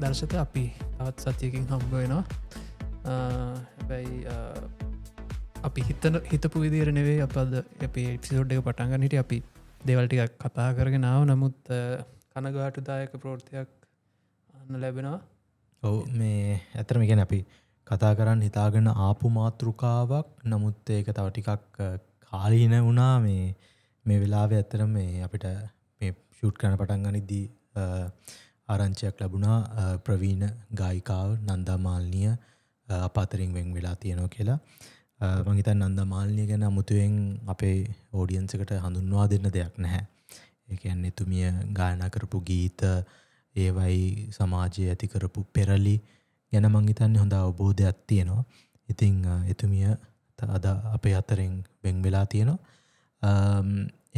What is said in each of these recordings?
දර්ශක අපි තවත් සතියකින් හම්බ වෙනවා. හැබැයි අපි හිතපු විදිර නෙවේ අපද අපේ එපිසෝඩ් එක පටන්ගන්න හිට අපි දෙවල්ටික කතා කරගෙනාව නමුත් කනගාටුදායක ප්‍රෘතියක් අන්න ලැබෙනවා. ඔවු මේ ඇතරම ගැන අපි කතා කරන්න හිතාගෙන ආපු මාතෘකාවක් නමුත් ඒක තව ටිකක් කාලීන වුණා මේ වෙලාව ඇතර මේ අපිට මේ ෂූට් කරන පටන් ගනිද්දී ආරංචියක් ලැබුණා ප්‍රවීණ ගායිකාව නන්දා මාල්නිය අප අතරින් වෙන් වෙලා තියෙනවා කියලා. මම හිතන්නේ නන්දා මාල්නිය ගැන අමුතුවෙන් අපේ ඔඩියන්ස් එකට හඳුන්වා දෙන්න දෙයක් නැහැ. ඒ කියන්නේ එතුමිය ගායනා කරපු ගීත ඒවයි සමාජයේ ඇති කරපු පෙරලි ගැන මං හිතන්නේ හොඳ අවබෝධයක් තියෙනවා. ඉතින් එතුමිය අද අපේ අතරින් වෙන් වෙලා තියෙනවා.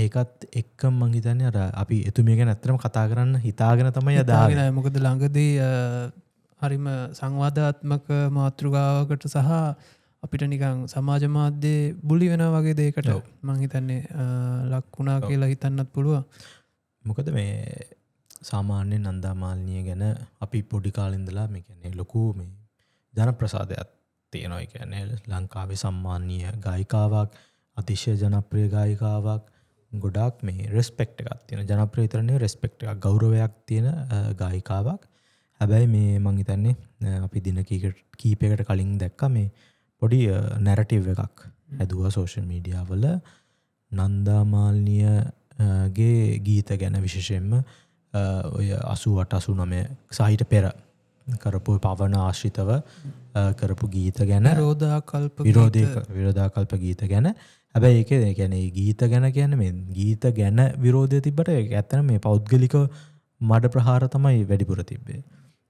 ඒකත් එක්කම මං හිතන්නේ අර අපි එතුමිය ගැන ඇත්තටම කතා කරන්න හිතාගෙන තමයි අද ආවේ. මොකද ළඟදී හරිම සංවාදාත්මක මාතෘකාවකට සහ අපිට නිකන් සමාජ මාධ්‍යයේ බුලි වෙනා වගේ දෙයකට මං හිතන්නේ ලක් වුණා කියලා හිතන්නත් පුළුවන්. මොකද මේ සාමාන්‍යයෙන් නන්දා මාල්නිය ගැන අපි පොඩි කාලේ ඉඳලා මේ කියන්නේ ලොකු මේ ජනප්‍රසාදයක් තියෙනවා. ඒ කියන්නේ ලංකාවේ සම්මානීය ගායිකාවක්, අතිශය ජනප්‍රිය ගායිකාවක්, ගොඩාක් මේ රෙස්පෙක්ට් එකක් තියෙන, ජනප්‍රිය විතර නෙවෙයි රෙස්පෙක්ට් එකක්, ගෞරවයක් තියෙන ගායිකාවක්. හැබැයි මේ මං හිතන්නේ අපි දින කීපයකට කලින් දැක්කා මේ පොඩි නැරටිව් එකක් හැදුවා සෝෂල් මීඩියා වල නන්දා මාල්නියගේ ගීත ගැන, විශේෂයෙන්ම ඔය 88 89 සහිත පෙර කරපු පවන ආශ්‍රිතව කරපු ගීත ගැන, විරෝධාකල්ප ගීත ගැන. හැබැයි ඒක කියන්නේ ගීත ගැන කියන්නේ මේ ගීත ගැන විරෝධය තිබ්බට ඒක ඇත්තටම මේ පෞද්ගලික මඩ ප්‍රහාර තමයි වැඩිපුර තිබ්බේ.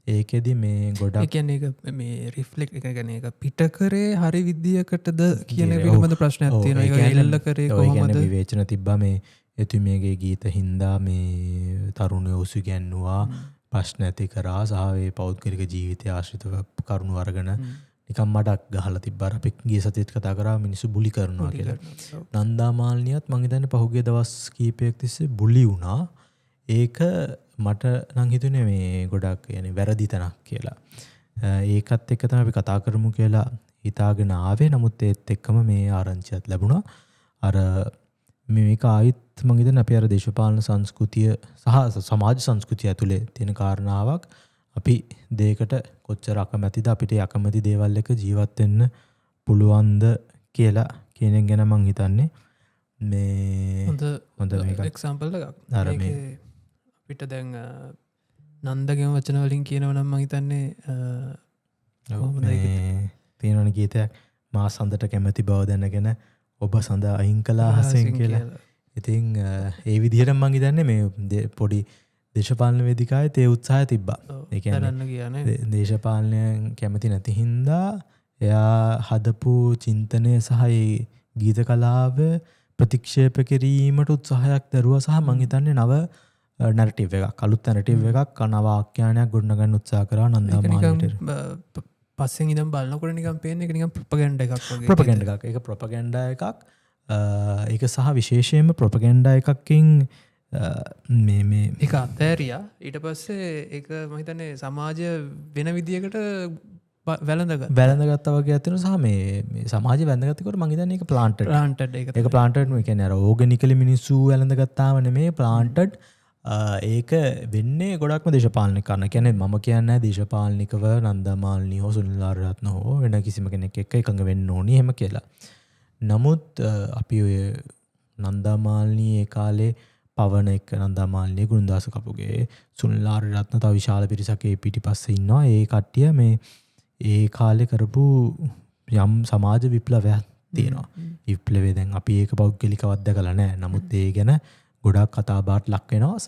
ඒකෙදි මේ ගොඩක් ඒ කියන්නේ ඒක මේ රිෆ්ලෙක්ට් එක ගැන ඒක පිට කරේ හරි විදියකටද කියන පිළිබඳ ප්‍රශ්නයක් තියෙනවා. ඒක එල්ල කරේ කොහොමද? ඒ කියන්නේ විවේචන තිබ්බා මේ එතුමියගේ ගීත හින්දා මේ තරුණයෝ උසුගැන්නුවා, ප්‍රශ්න ඇති කරා සහ ඒ පෞද්ගලික ජීවිතය ආශ්‍රිතව කරුණු අරගෙන නිකම් මඩක් ගහලා තිබ්බා. අපි ගිය සතියේත් කතා කරා මිනිස්සු බුලි කරනවා කියලා. නන්දා මාල්නියත් මං හිතන්නේ පහුගිය දවස් කීපයක් තිස්සේ බුලි වුණා. ඒක මට නම් හිතුනේ මේ ගොඩක් يعني වැරදි තැනක් කියලා. ඒකත් එක්ක තමයි අපි කතා කරමු කියලා හිතාගෙන ආවේ. නමුත් ඒත් එක්කම මේ ආරංචියක් ලැබුණා. අර මේක ආයිත් මං හිතන්නේ අපි අර දේශපාලන සංස්කෘතිය සහ සමාජ සංස්කෘතිය ඇතුලේ තියෙන කාරණාවක්. අපි දෙයකට කොච්චර අකමැතිද, අපිට අකමැති දේවල් එක ජීවත් වෙන්න පුළුවන්ද කියලා කියන එක ගැන මං හිතන්නේ මේ හොඳ මේක එක්සැම්පල් එකක්. අර මේ අපිට දැන් නන්දගේ වචන වලින් කියනවා නම් මං හිතන්නේ කොහොමද තියෙනවනේ ගීතයක් මා සඳට කැමැති බව දැනගෙන ඔබ සඳ අයින් කළා හසෙන් කියලා. ඉතින් ඒ විදිහට මං හිතන්නේ මේ පොඩි දේශපාලන වේදිකාවේ තේ උත්සාහය තිබ්බා. ඒ කියන්නේ දේශපාලනයෙන් කැමති නැති හින්දා එයා හදපු චින්තනය සහ ගීත කලාව ප්‍රතික්ෂේප කිරීමට උත්සාහයක් දරුවා සහ මං හිතන්නේ නව නැරටිව් එකක්, අලුත් නැරටිව් එකක්, නව ආඛ්‍යානයක් ගොඩනගන්න උත්සාහ කරා නන්දා මාල්නියට. පස්සෙන් ඉඳන් බලනකොට නිකන් පේන්නේ ඒක නිකන් ප්‍රොපගැන්ඩා එකක් වගේ. ප්‍රොපගැන්ඩා එකක්. ඒක ප්‍රොපගැන්ඩා එකක්. ඒක සහ විශේෂයෙන්ම ප්‍රොපගැන්ඩා එකකින් මේ ඒක අතෑරියා. ඊට පස්සේ ඒක මම හිතන්නේ සමාජය වෙන විදියකට වැළඳගත්තා වගේ ඇත්තෙනවා. සහ මේ සමාජය වැළඳගත්තකොට මම හිතන්නේ ඒක ප්ලාන්ටඩ්. ඒක ප්ලාන්ටඩ් නේ. කියන්නේ අර ඕගනිකලි මිනිස්සු වැළඳගත්තාම නෙමෙයි ප්ලාන්ටඩ්. ඒක වෙන්නේ ගොඩක්ම දේශපාලනික කාරණා. කියන්නේ මම කියන්නේ දේශපාලනිකව නන්දා මාල්නී හෝ සුනිල් ආරරත්න හෝ වෙන කිසිම කෙනෙක් එක්ක එකඟ වෙන්න ඕනි එහෙම කියලා. නමුත් අපි ඔය නන්දා මාල්නී ඒ කාලේ පවන එක, නන්දා මාල්නී, ගුණදාස කපුගේ, සුනිල් ආරරත්න තව විශාල පිරිසක් ඒ පිටිපස්සේ ඉන්නවා. ඒ කට්ටිය මේ ඒ කාලේ කරපු යම් සමාජ විප්ලවයක් තියෙනවා. විප්ලවය දැන් අපි ඒක පෞද්ගලිකවත් දැකලා නැහැ. නමුත් ඒ ගැන ගොඩක් කතා බහට ලක් වෙනවා.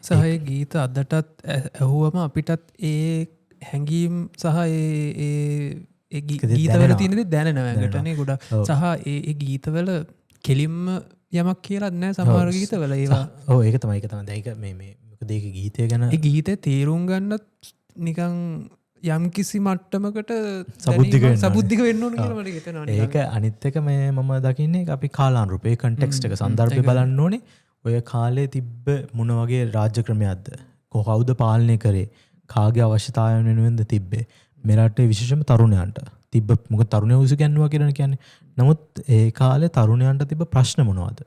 සහ ඒ ගීත අදටත් ඇහුවම අපිටත් ඒ හැඟීම් සහ ඒ ගීතවල තියෙන දේ දැනෙනවා ඒකටනේ ගොඩක්. සහ ඒ ගීතවල කෙලින්ම යමක් කියලා නැහැ සමහර ගීතවල ඒවා. ඔව් ඒක තමයි දැන් ඒක මේ මොකද ඒක ගීතය ගැන ඒ ගීතේ තේරුම් ගන්නත් නිකන් යම් කිසි මට්ටමකට සබුද්ධික වෙන්න ඕන කියලා මට හිතෙනවා. ඒක අනිත් එක මම දකින්නේ අපි කාලානුරූපේ කන්ටෙක්ස්ට් එක සන්දර්භය බලන්න ඕනේ. ඔය කාලේ තිබ්බ මොන වගේ රාජ්‍ය ක්‍රමයක්ද? කවුද පාලනය කරේ? කාගේ අවශ්‍යතාවයන් වෙනුවෙන්ද තිබ්බේ මෙරටේ විශේෂම තරුණයන්ට තිබ්බ මොකද තරුණයෝ උසු ගැන්නුවා කියන්නේ. නමුත් ඒ කාලේ තරුණයන්ට තිබ්බ ප්‍රශ්න මොනවද?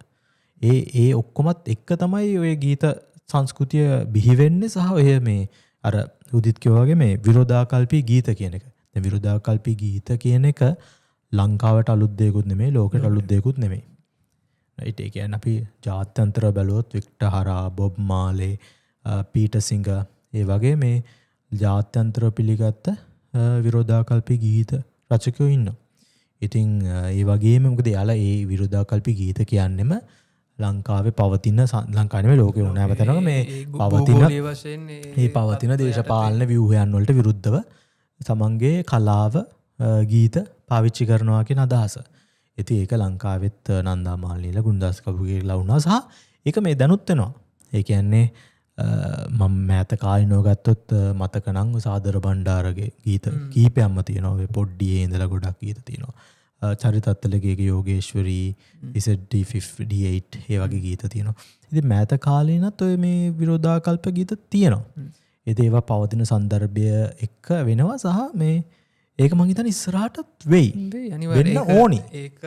ඒ ඔක්කොමත් එක්ක තමයි ඔය ගීත සංස්කෘතිය බිහි වෙන්නේ සහ ඔය මේ අර උදිත් කිව්වා වගේ මේ විරෝධාකල්පී ගීත කියන එක. දැන් විරෝධාකල්පී ගීත කියන එක ලංකාවට අලුත් දෙයක්ුත් නෙමෙයි ලෝකෙට අලුත් දෙයක්ුත් නෙමෙයි. රයිට් ඒ කියන්නේ අපි ජාත්‍යන්තර බැලුවොත් වික්ටර් හරා බොබ් මාලේ පීටර් සිංගර් ඒ වගේ මේ ජාත්‍යන්තර පිළිගත්ත විරෝධාකල්පී ගීත රචකයෝ ඉන්නවා. ඉතින් ඒ වගේම මොකද යාලා ඒ විරෝධාකල්පී ගීත කියන්නෙම ලංකාවේ පවතින ලංකාවේ ලෝකේ ඕනෑම තැනක මේ පවතින දේශපාලන ව්‍යුහයන් වලට විරුද්ධව තමන්ගේ කලාව ගීත පාවිච්චි කරනවා කියන අදහස. ඉතින් ඒක ලංකාවෙත් නන්දා මාලිනීලා ගුණදාස් කපුගේලා වුණා සහ ඒක මේ දැනුත් වෙනවා. ඒ කියන්නේ මම මෑත කාලිනව ගත්තොත් මතක නම් සාදර බණ්ඩාරගේ ගීත කීපයක්ම තියෙනවා. ඔය පොඩ්ඩියේ ඉඳලා ගොඩක් ගීත තියෙනවා. චරිතත්තලගේ යෝගේශ්වරී ඉසඩ්58 ඒ වගේ ගීත තියෙනවා. ඉතින් මෑත කාලේනත් ඔය මේ විරෝධාකල්ප ගීත තියෙනවා. ඉතින් ඒවා පවතින සන්දර්භය එක්ක වෙනවා සහ මේ ඒක මං හිතන්නේ ඉස්සරහටත් වෙයි. වෙන්න ඕනි. ඒක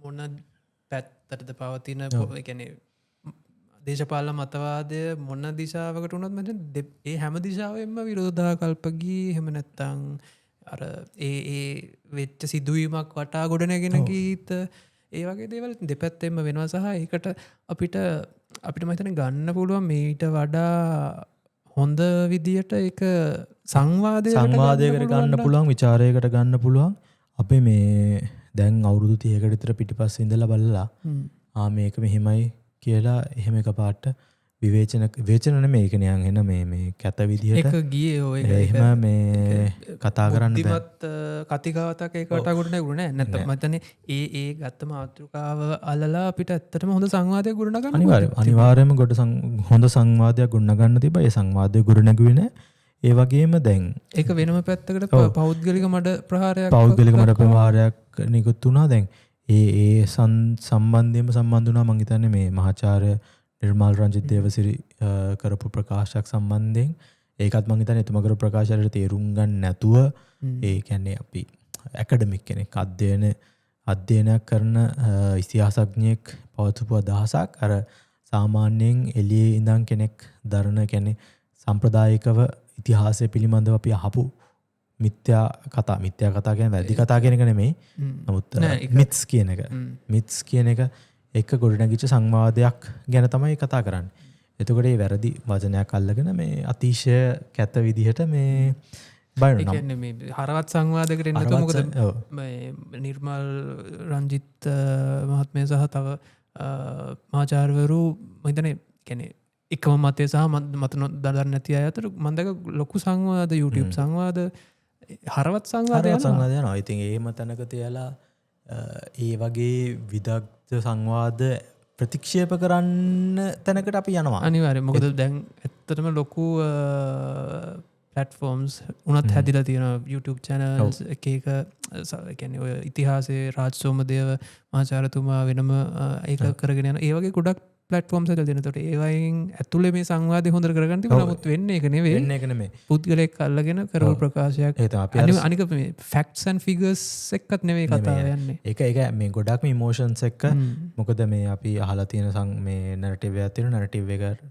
මොන පැත්තටද පවතින ඒ කියන්නේ දේශපාලන මතවාදය මොන දිශාවකට වුණත් මම ඒ හැම දිශාවෙම විරෝධාකල්ප ගී එහෙම නැත්නම් අර ඒ වෙච්ච සිදුවීමක් වටා ගොඩනැගෙන ගීත ඒ වගේ දේවල් දෙපැත්තෙම වෙනවා සහ ඒකට අපිට මම හිතන්නේ ගන්න පුළුවන් මීට වඩා හොඳ විදියට ඒක සංවාදයකට ගන්න පුළුවන් විචාරයකට ගන්න පුළුවන්. අපේ මේ දැන් අවුරුදු 30කට විතර පිටිපස්සේ ඉඳලා බලලා මේක මෙහෙමයි කියලා එහෙම එකපාරට විවේචන නෙමෙයි ඒක නිකන් එන මේ කැත විදිහට ඒක ගියේ ඔය එහෙම මේ කතා කරන්න බෑ. කතිකාවතක් ඒකට ගොඩ නැගුණේ නැහැ. නැත්නම් මම හිතන්නේ ඒ ගත්ත මාතෘකාව අල්ලලා අපිට ඇත්තටම හොඳ සංවාදයක් ගොඩනගන්න අනිවාර්යයෙන්ම හොඳ සංවාදයක් ගොඩනගන්න තිබ්බා. ඒ සංවාදය ගොඩනැගුවේ නැහැ. ඒ වගේම දැන් ඒක වෙනම පැත්තකට පෞද්ගලික මඩ ප්‍රහාරයක් නිකුත් වුණා. දැන් ඒ සම්බන්ධයෙන්ම සම්බන්ධ වුණා මම හිතන්නේ මේ මහාචාර්ය නිර්මල් රංජිත් දේවසිරි කරපු ප්‍රකාශයක් සම්බන්ධයෙන්. ඒකත් මම හිතන්නේ එතුමා කරපු ප්‍රකාශයට තේරුම් ගන්න නැතුව ඒ කියන්නේ අපි ඇකඩමික් කෙනෙක් අධ්‍යයනයක් කරන ඉතිහාසඥයෙක් පවත්වපු අදහසක් අර සාමාන්‍යයෙන් එළියේ ඉඳන් කෙනෙක් දරන කියන්නේ සම්ප්‍රදායිකව ඉතිහාසය පිළිබඳව අපි අහපු මිත්‍යා කතා කියන්නේ වැරදි කතා කියන එක නෙමෙයි. නමුත් මිත්ස් කියන එක එක ගොඩනැගිච්ච සංවාදයක් ගැන තමයි කතා කරන්නේ. එතකොට මේ වැරදි වචනයක් අල්ලගෙන මේ අතිශය කැත විදිහට මේ බලනවා. ඒ කියන්නේ මේ හරවත් සංවාදයකට එන්නත් මොකද මේ නිර්මල් රංජිත් මහත්මයා සහ තව මහාචාර්යවරු මම හිතන්නේ කියන්නේ එකම මතය සහ මත දරන්න නැති අය අතර මම දැක ලොකු සංවාද YouTube සංවාද හරවත් සංවාද යනවා. ඉතින් එහෙම තැනක තියලා ඒ වගේ විදග්ධ සංවාද ප්‍රතික්ෂේප කරන්න තැනකට අපි යනවා. අනිවාර්යයෙන්. මොකද දැන් ඇත්තටම ලොකු platforms උනත් හැදිලා තියෙනවා. YouTube channels එක කියන්නේ ඔය ඉතිහාසයේ රාජ් සෝමදේව මහාචාර්යතුමා වෙනම ඒක කරගෙන යන ඒ වගේ ගොඩක් platforms හදලා දෙනවා. ඒකට ඒ වයින් ඇතුලේ මේ සංවාදය හොඳට කරගන්න තිබුණා. නමුත් වෙන්නේ ඒක නෙවෙයි. පුද්ගලයෙක් අල්ලගෙන කරපු ප්‍රකාශයක්. අනික මේ facts and figures එක්කත් නෙවෙයි කතාව යන්නේ. ඒක මේ ගොඩක්ම emotions එක්ක මොකද මේ අපි අහලා තියෙන මේ narrative එකක් තියෙන narrative එකට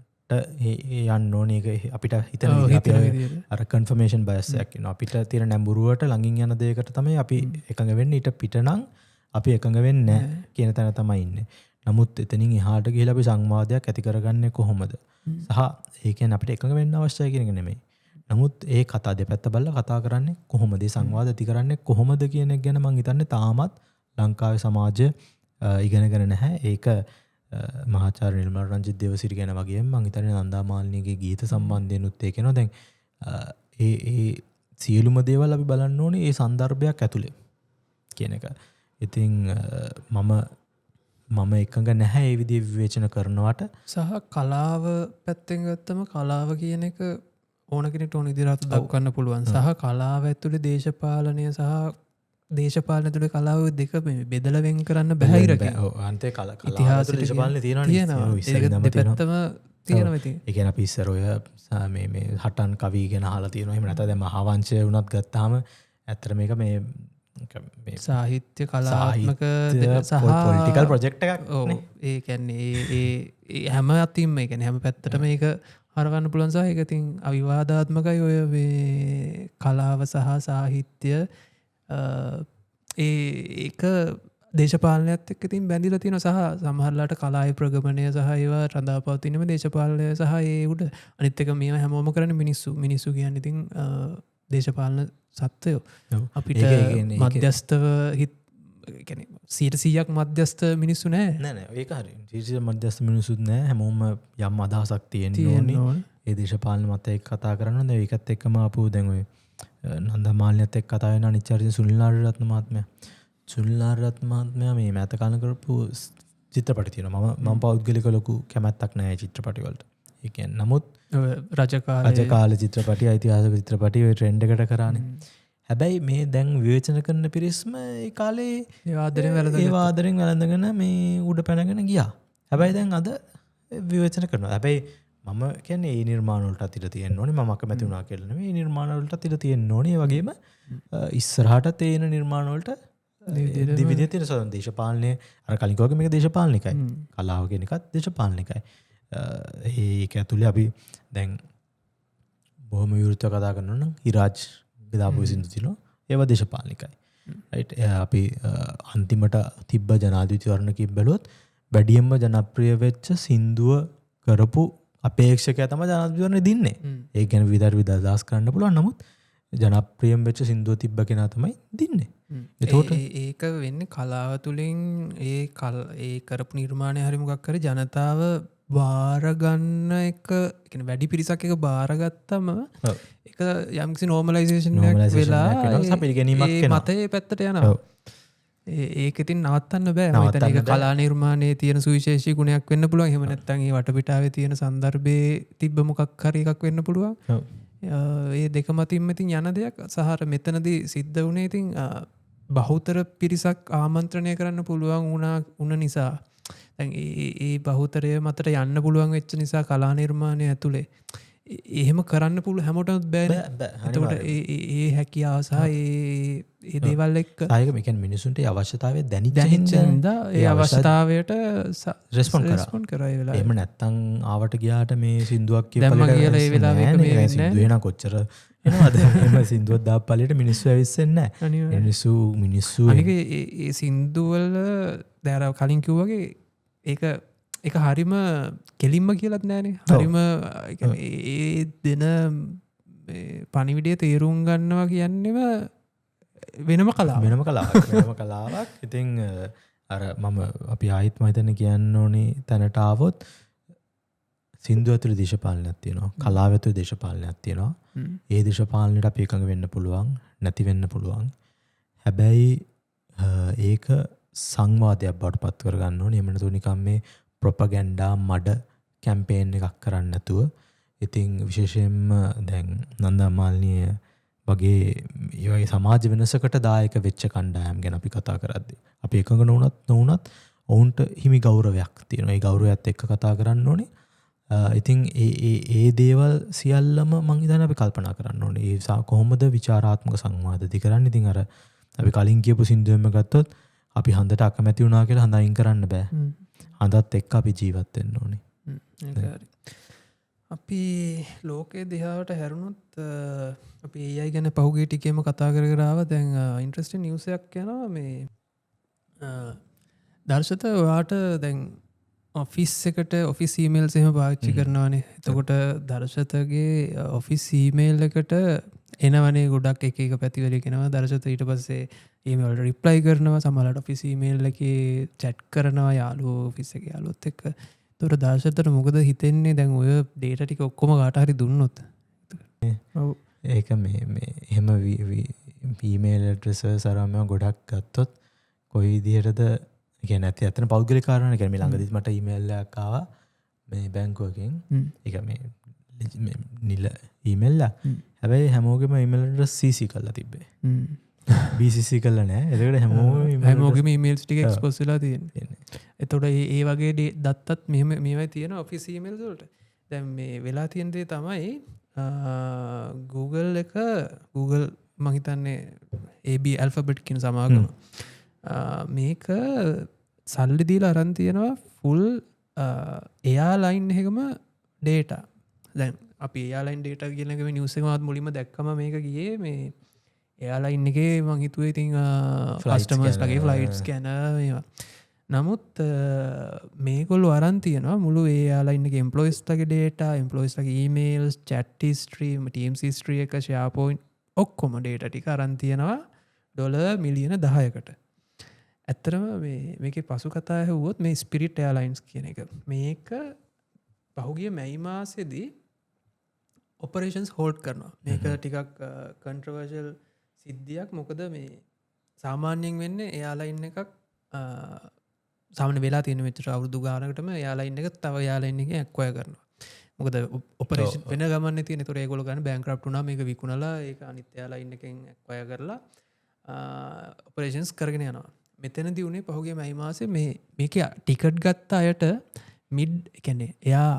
යන්න ඕනේ. ඒක අපිට හිතන අර confirmation bias එකක් ඉන්නවා. අපිට තියෙන නැඹුරුවට ළඟින් යන දෙයකට තමයි අපි එකඟ වෙන්නේ. ඊට පිට නම් අපි එකඟ වෙන්නේ නැහැ කියන තැන තමයි ඉන්නේ. නමුත් එතනින් එහාට ගිහිලා අපි සංවාදයක් ඇති කරගන්නේ කොහොමද? සහ ඒ කියන්නේ අපිට එකඟ වෙන්න අවශ්‍යයි කියන එක නෙමෙයි. නමුත් ඒ කතා දෙපැත්ත බලලා කතා කරන්නේ කොහොමද? ඒ සංවාද ඇති කරන්නේ කොහොමද කියන එක ගැන මම හිතන්නේ තාමත් ලංකාවේ සමාජය ඉගෙනගෙන නැහැ. ඒක මහාචාර්ය නිර්මල් රංජිත් දේවසිරි ගැන වගේම මම හිතන්නේ නන්දා මාලිනීගේ ගීත සම්බන්ධයෙන්ුත් ඒක එනවා. දැන් ඒ සියලුම දේවල් අපි බලන්න ඕනේ ඒ සන්දර්භයක් ඇතුලේ කියන එක. ඉතින් මම එකඟ නැහැ ඒ විදිහේ විවේචන කරනවට. සහ කලාව පැත්තෙන් ගත්තම කලාව කියන එක ඕන කෙනෙක්ට ඕන විදිහට දක්වන්න පුළුවන්. සහ කලාව ඇතුලේ දේශපාලනය සහ දේශපාලන ඇතුලේ කලාව දෙක බෙදලා වෙන් කරන්න බැහැ ඉරක. ඔව් අන්තේ කලාව ඇතුලේ දේශපාලනේ තියෙනවා. දෙපැත්තම තියෙනවා ඉතින්. ඒ කියන්නේ අපි ඉස්සර ඔය මේ හටන් කවි ගැන අහලා තියෙනවා. එහෙම නැත්නම් දැන් මහාවංශය වුණත් ගත්තාම ඇත්තට මේක මේ සාහිත්‍ය කලාත්මක සහ පොලිටිකල් ප්‍රොජෙක්ට් එකක් ඔව් ඒ කියන්නේ ඒ හැම අතින්ම ඒ කියන්නේ හැම පැත්තටම මේක හරවන්න පුළුවන් සහ ඒක ඉතින් අවිවාදාත්මකයි ඔය මේ කලාව සහ සාහිත්‍ය ඒක දේශපාලනයත් එක්ක ඉතින් බැඳිලා තියෙනවා සහ සමහරලාට කලාවේ ප්‍රගමනය සහ ඒවා රඳා පවතිනම දේශපාලනය සහ ඒ උඩ අනිත් එක මේවා හැමෝම කරන්නේ මිනිස්සු කියන්නේ ඉතින් දේශපාලන සත්වයෝ අපිට මධ්‍යස්ථව හිත් කියන්නේ 100% මධ්‍යස්ථ මිනිස්සු නෑ ඒක හරි 100% මධ්‍යස්ථ මිනිස්සුත් නෑ හැමෝම යම් අදහසක් තියෙන්න ඕනේ ඒ දේශපාලන මත එක්ක කතා කරන්න ඕනේ ඒකත් එක්කම ආපු දැන් ඔය නන්දමාලිනියත් එක්ක කතා වෙන අනිච්චාර්ය සුනිල් නාරරත්න මහත්මයා මේ මෑත කාලේ කරපු චිත්‍රපටි තියෙනවා මම පෞද්ගලික ලොකු කැමැත්තක් නෑ චිත්‍රපටි වලට ඒ කියන්නේ නමුත් රජකාල චිත්‍රපටි ඓතිහාසික චිත්‍රපටි ඔය ට්‍රෙන්ඩ් එකට කරානේ හැබැයි මේ දැන් විවේචන කරන පිරිස්ම ඒ කාලේ ඒ ආදරෙන් වැළඳගෙන මේ උඩ පැනගෙන ගියා. හැබැයි දැන් අද විවේචන කරනවා. හැබැයි මම කියන්නේ මේ නිර්මාණ වලට ඉඩ තියෙන්න ඕනේ. මම අකමැති වුණා කියලා නෙමෙයි. මේ නිර්මාණ වලට ඉඩ තියෙන්න ඕනේ. ඒ වගේම ඉස්සරහට තේන නිර්මාණ වලට විවිධ තියෙන දේශපාලනයේ අර කලින් කිව්වා වගේ මේක දේශපාලනිකයි. කලාව කියන එකත් දේශපාලනිකයි. ඒක ඇතුලේ අපි දැන් බොහොම විවෘතව කතා කරනවා නම් හිරාජ් දාපු සින්දු තියෙනවා ඒවා දේශපාලනිකයි රයිට් අපි අන්තිමට තිබ්බ ජනාධිපතිවරණ කිව්බලොත් වැඩියෙන්ම ජනප්‍රිය වෙච්ච සින්දුව කරපු අපේක්ෂකයා තමයි ජනාධිපතිවරණ දින්නේ ඒ කියන්නේ විවිධ අදහස් කරන්න පුළුවන් නමුත් ජනප්‍රියම වෙච්ච සින්දුව තිබ්බ කෙනා තමයි දින්නේ එතකොට ඒක වෙන්නේ කලාව තුලින් ඒ කරපු නිර්මාණය හරි මොකක් හරි ජනතාව බාරගන්න එක කියන්නේ වැඩි පිරිසක් එක බාරගත්තම ඒක යම්කිසි නෝමලයිසේෂන් එකක් වෙලා පිළිගැනීමක් වෙනවා මතේ පැත්තට යනවා ඒක ඉතින් නවත්තන්න බෑ මම හිතන්නේ ඒක කලා නිර්මාණයේ තියෙන සුවිශේෂී ගුණයක් වෙන්න පුළුවන් එහෙම නැත්නම් ඒ වටපිටාවේ තියෙන સંદર્ભයේ තිබ්බ මොකක් හරි එකක් වෙන්න පුළුවන් ඒ දෙක මතින්ම ඉතින් යන දෙයක් සහර මෙතනදී සිද්ධ වුණේ ඉතින් බහුතර පිරිසක් ආමන්ත්‍රණය කරන්න පුළුවන් වුණ නිසා දැන් ඒ බහුතරය මතට යන්න පුළුවන් වෙච්ච නිසා කලා නිර්මාණය ඇතුලේ එහෙම කරන්න පුළුවන් හැමෝටම බෑනේ. එතකොට ඒ හැකියාව සහ ඒ දේවල් එක්ක ආයෙක මේ කියන්නේ මිනිසුන්ට ඒ අවශ්‍යතාවය දැනිච්ච හින්දා ඒ අවශ්‍යතාවයට රෙස්පොන්ඩ් කරා ඒ වෙලාවේ. එහෙම නැත්තම් ආවට ගියාට මේ සින්දුවක් දැම්ම කියලා ඒ වෙලාවේ එක මේ වෙන්නේ සින්දුව එන කොච්චර එනවද එහෙම සින්දුවක් දාප්පලයට මිනිස්සු ඇවිස්සෙන්නේ නැහැ. මිනිස්සු අනික ඒ සින්දුවල දැන් කලින් කිව්වාගේ ඒක හරිම කෙලින්ම කියලත් නෑනේ හරිම ඒ දෙන පණිවිඩය තේරුම් ගන්නවා කියන්නෙම වෙනම කලාවක් ඉතින් අර මම අපි ආයිත් මහිතන්න කියන්න ඕනේ තැනට ආවොත් සින්දුව ඇතුළේ දේශපාලනයක් තියෙනවා කලාව ඇතුළේ දේශපාලනයක් තියෙනවා ඒ දේශපාලනයට අපි එකඟ වෙන්න පුළුවන් නැති වෙන්න පුළුවන් හැබැයි ඒක සංවාදයක් බවට පත් කරගන්න ඕනේ එහෙම නැතු නිකම් මේ ප්‍රොපගැන්ඩා මඩ කැම්පේන් එකක් කරන්න නැතුව ඉතින් විශේෂයෙන්ම දැන් නන්දමාලිනිය වගේ ඒ වගේ සමාජ වෙනසකට දායක වෙච්ච කණ්ඩායම් ගැන අපි කතා කරද්දී අපි එකඟ නොවුනත් ඔවුන්ට හිමි ගෞරවයක් තියෙනවා. ඒ ගෞරවයත් එක්ක කතා කරන්න ඕනේ. ඉතින් ඒ දේවල් සියල්ලම මං හිතන්නේ අපි කල්පනා කරන්න ඕනේ. ඒ කොහොමද විචාරාත්මක සංවාදදී කරන්නේ? ඉතින් අර අපි කලින් කියපු සින්දුවෙම ගත්තොත් අපි හඳට අකමැති වුණා කියලා හඳ අයින් කරන්න බෑ. හඳත් එක්ක අපි ජීවත් වෙන්න ඕනේ. අපි ලෝකයේ දිහාවට හැරුණොත් අපි AI ගැන පහුගිය ටිකේම කතා කර ආවා. දැන් ඉන්ට්‍රෙස්ටිං නිවුස් එකක් යනවා මේ දර්ශත ඔයාට දැන් ඔෆිස් එකට ඔෆිස් ඊමේල්ස් එහෙම පාවිච්චි කරනවානේ. එතකොට දර්ශතගේ ඔෆිස් ඊමේල් එකට එනවනේ ගොඩක් එක පැති වලින් එනවා. දර්ශත ඊට පස්සේ ඊමේල් වලට රිප්ලයි කරනවා. සමහරවිට ඔෆිස් ඊමේල් එකේ chat කරනවා යාළුවෝ ඔෆිස් එකේ යාළුවොත් එක්ක. ඒතකොට දර්ශතට මොකද හිතෙන්නේ දැන් ඔය data ටික ඔක්කොම කාට හරි දුන්නොත්? ඔව් ඒක මේ එහෙම ඊමේල් ඇඩ්‍රස් අරම ගොඩක් ගත්තොත් කොයි විදිහටද කියන්නේ නැති අතන පෞද්ගලික කාරණා කියන්නේ මේ ළඟදිත් මට ඊමේල් එකක් ආවා මේ බැංකුවකින් ඒක මේ නිල ඊමේල් එක හැබැයි හැමෝගෙම ඊමේල් ඇඩ්‍රස් CC කරලා තිබ්බේ BCC කරලා නැහැ ඒකට හැමෝගෙම ඊමේල්ස් ටික එක්ස්පෝස් වෙලා තියෙන්නේ එතකොට ඒ වගේ දත්තත් මෙහෙමයි තියෙන ඔෆිස් ඊමේල්ස් වලට දැන් මේ වෙලා තියෙන්දේ තමයි Google එක Google මහිතන්නේ AB ඇල්ෆබෙට් කියන සමාගම මේක සල්ලි දීලා අරන් තියෙනවා ෆුල් එයා ලයින් එකම ඩේට දැන් අපි එයාලයින් ඩේට කියලක නිවසමාත් මුලිම දැක්කම මේක ගියේ මේ එයාලයින් එකේ මංහිතුවේ ඉතින් ෆ්ලස්ටමස් ලගේ ෆ්ලයිට්ස් කැන මේවා නමුත් මේකොල්ලු අරන් තියෙනවා මුළු ඒයාලයින්න එම්පලොයිස් ලගේ ඩේට එම්පලොයිස් ලගේ ඊමේල්ස් චැට්ටි ස්ට්‍රීම් ටීම් ස්ට්‍රිය එක ශයාපෝයින් ඔක්කොම ඩේට ටික අරන් තියෙනවා ඩොල මිලියන 10කට ඇත්තරම මේක පසු කතා හවුවොත් මේ ස්පිරිට් එයාලයින්ස් කියන එක මේක පහුගිය මැයි මාසෙදී ඔපරේෂන්ස් හෝල්ඩ් කරනවා මේක ටිකක් කන්ට්‍රවර්ෂල් සිද්ධියක් මොකද මේ සාමාන්‍යයෙන් වෙන්න එයාලයින්න එකක් සාමන වෙලා තියෙන මෙච්චර අවුරුදු ගානකටම යාලයින්න එක තව යාලයින්න එක ඇක්වය කරනවා මොකද ඔපරේෂන් වෙන ගමන්න තියෙන තුර ඒගොල්ලෝ ගන්න බැංක්‍රප්ට් වුණා මේක විකුණලා ඒක අනිත් යාලයින්න එකෙන් ඇක්වය කරලා ඔපරේෂන්ස් කරගෙන යනවා මෙතනදී උනේ පහුගිය මැයි මාසේ මේක ටිකට් ගත්ත අයට මිඩ් කියන්නේ එයා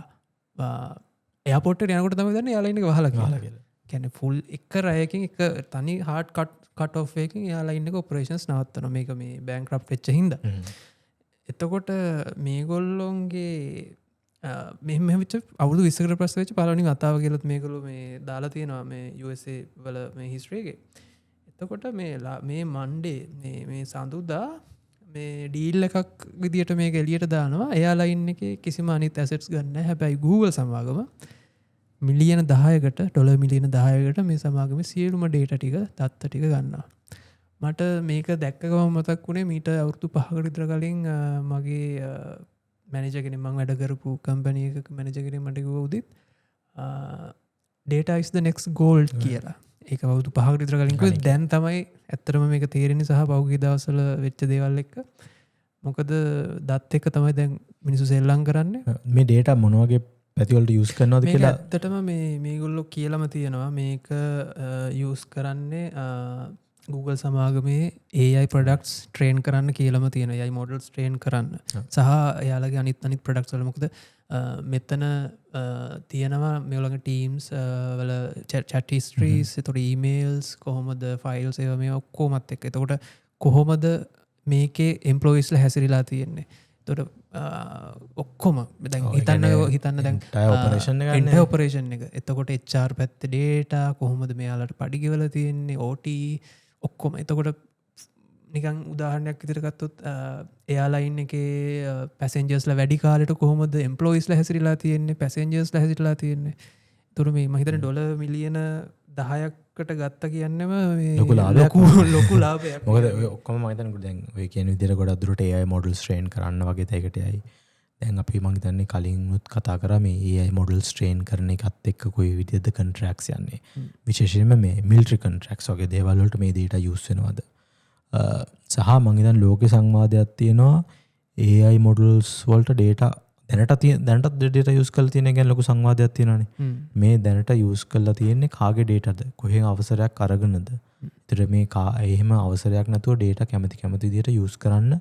එයාපෝට් එකට යනකොට තමයි දන්නේ යාලයින්න එක වහලා කියලා කියන්නේ ෆුල් එක රයකින් එක තනි හાર્ඩ් කට් ඔෆ් එකකින් යාලයින්න එක ඔපරේෂන්ස් නවත්තනවා මේක මේ බැංක්‍රප්ට් වෙච්ච හින්දා එතකොට මේගොල්ලොන්ගේ මෙහමච අවුදු විසකට ප්‍රස් වෙච් පලනි අතාව කියලත් මේකළු මේ දාලා තියෙනවා මේ USA වල මේ හිස්ට්‍රේගේ එතකොට මේ මන්්ඩේ මේ සඳුදා මේ ඩීල් එකක් විදිට මේ එලියට දානවා එයාලයින්න එක කිසිම අනිත් ඇසෙට්ස් ගන්න හැබැයි Google සමාගම මිලියන 10කට ඩොලර් මිලියන 10කට මේ සමාගම සියලුම ඩේටා ටික දත්ත ටික ගන්නවා මට මේක දැක්කගම මතක් වුණේ මීට අවුරුදු 5කට විතර කලින් මගේ මැනේජර් කෙනෙක් මම වැඩ කරපු කම්පැනි එකක මැනේජර් කෙනෙක් මට කිව්වා Udith data is the next gold කියලා. ඒක අවුරුදු 5කට විතර කලින් කිව්වා. දැන් තමයි ඇත්තටම මේක තේරෙන්නේ සහ පහුගිය දවස්වල වෙච්ච දේවල් එක්ක. මොකද දත් එක තමයි දැන් මිනිස්සු සෙල්ලම් කරන්නේ. මේ data මොන වගේ පැතිවලට යූස් කරනවද කියලා ඇත්තටම මේගොල්ලෝ කියලාම තියෙනවා මේක යූස් කරන්නේ Google සමාගමේ AI products train කරන්න කියලාම තියෙනවා AI models train කරන්න සහ එයාලගේ අනිත් products වල මොකද මෙතන තියෙනවා මේගොල්ලන්ගේ teams වල chat histories එතකොට emails කොහොමද files ඒවා මේ ඔක්කොමත් එක්ක එතකොට කොහොමද මේකේ employees ලා හැසිරීලා තියෙන්නේ එතකොට ඔක්කොම දැන් හිතන්න දැන් ඔපරේෂන් එක එතකොට HR පැත්තේ data කොහොමද මෙයාලට පඩි ගෙවලා තියෙන්නේ OT ඔක්කොම එතකොට නිකන් උදාහරණයක් විදිහට ගත්තොත් එයාලයින් එකේ පැසෙන්ජර්ස්ලා වැඩි කාලෙට කොහොමද එම්ප්ලොයිස්ලා හැසිරීලා තියෙන්නේ පැසෙන්ජර්ස්ලා හැසිරීලා තියෙන්නේ ඒතර මේ මම හිතන්නේ ඩොලර් මිලියන 10කට ගත්ත කියන්නේම ලොකු ලාභයක් මොකද ඔක්කොම මම හිතන්නේ දැන් ඔය කියන විදිහට ගොඩක් දුරට AI models train කරන්න වගේ තැයකට යයි දැන් අපි මම හිතන්නේ කලින්නුත් කතා කරා මේ AI models train කරන එකත් එක්ක කොයි විදිහද contracts යන්නේ විශේෂයෙන්ම මේ military contracts වගේ දේවල් වලට මේ data use වෙනවද සහ මම හිතන්නේ ලෝකේ සංවාදයක් තියෙනවා AI models වලට data දැනටත් data use කරලා තියෙන ගැන ලොකු සංවාදයක් තියෙනවානේ මේ දැනට use කරලා තියෙන්නේ කාගේ dataද කොහෙන් අවසරයක් අරගෙනද ඒතර මේ එහෙම අවසරයක් නැතුව data කැමති විදිහට use කරන්න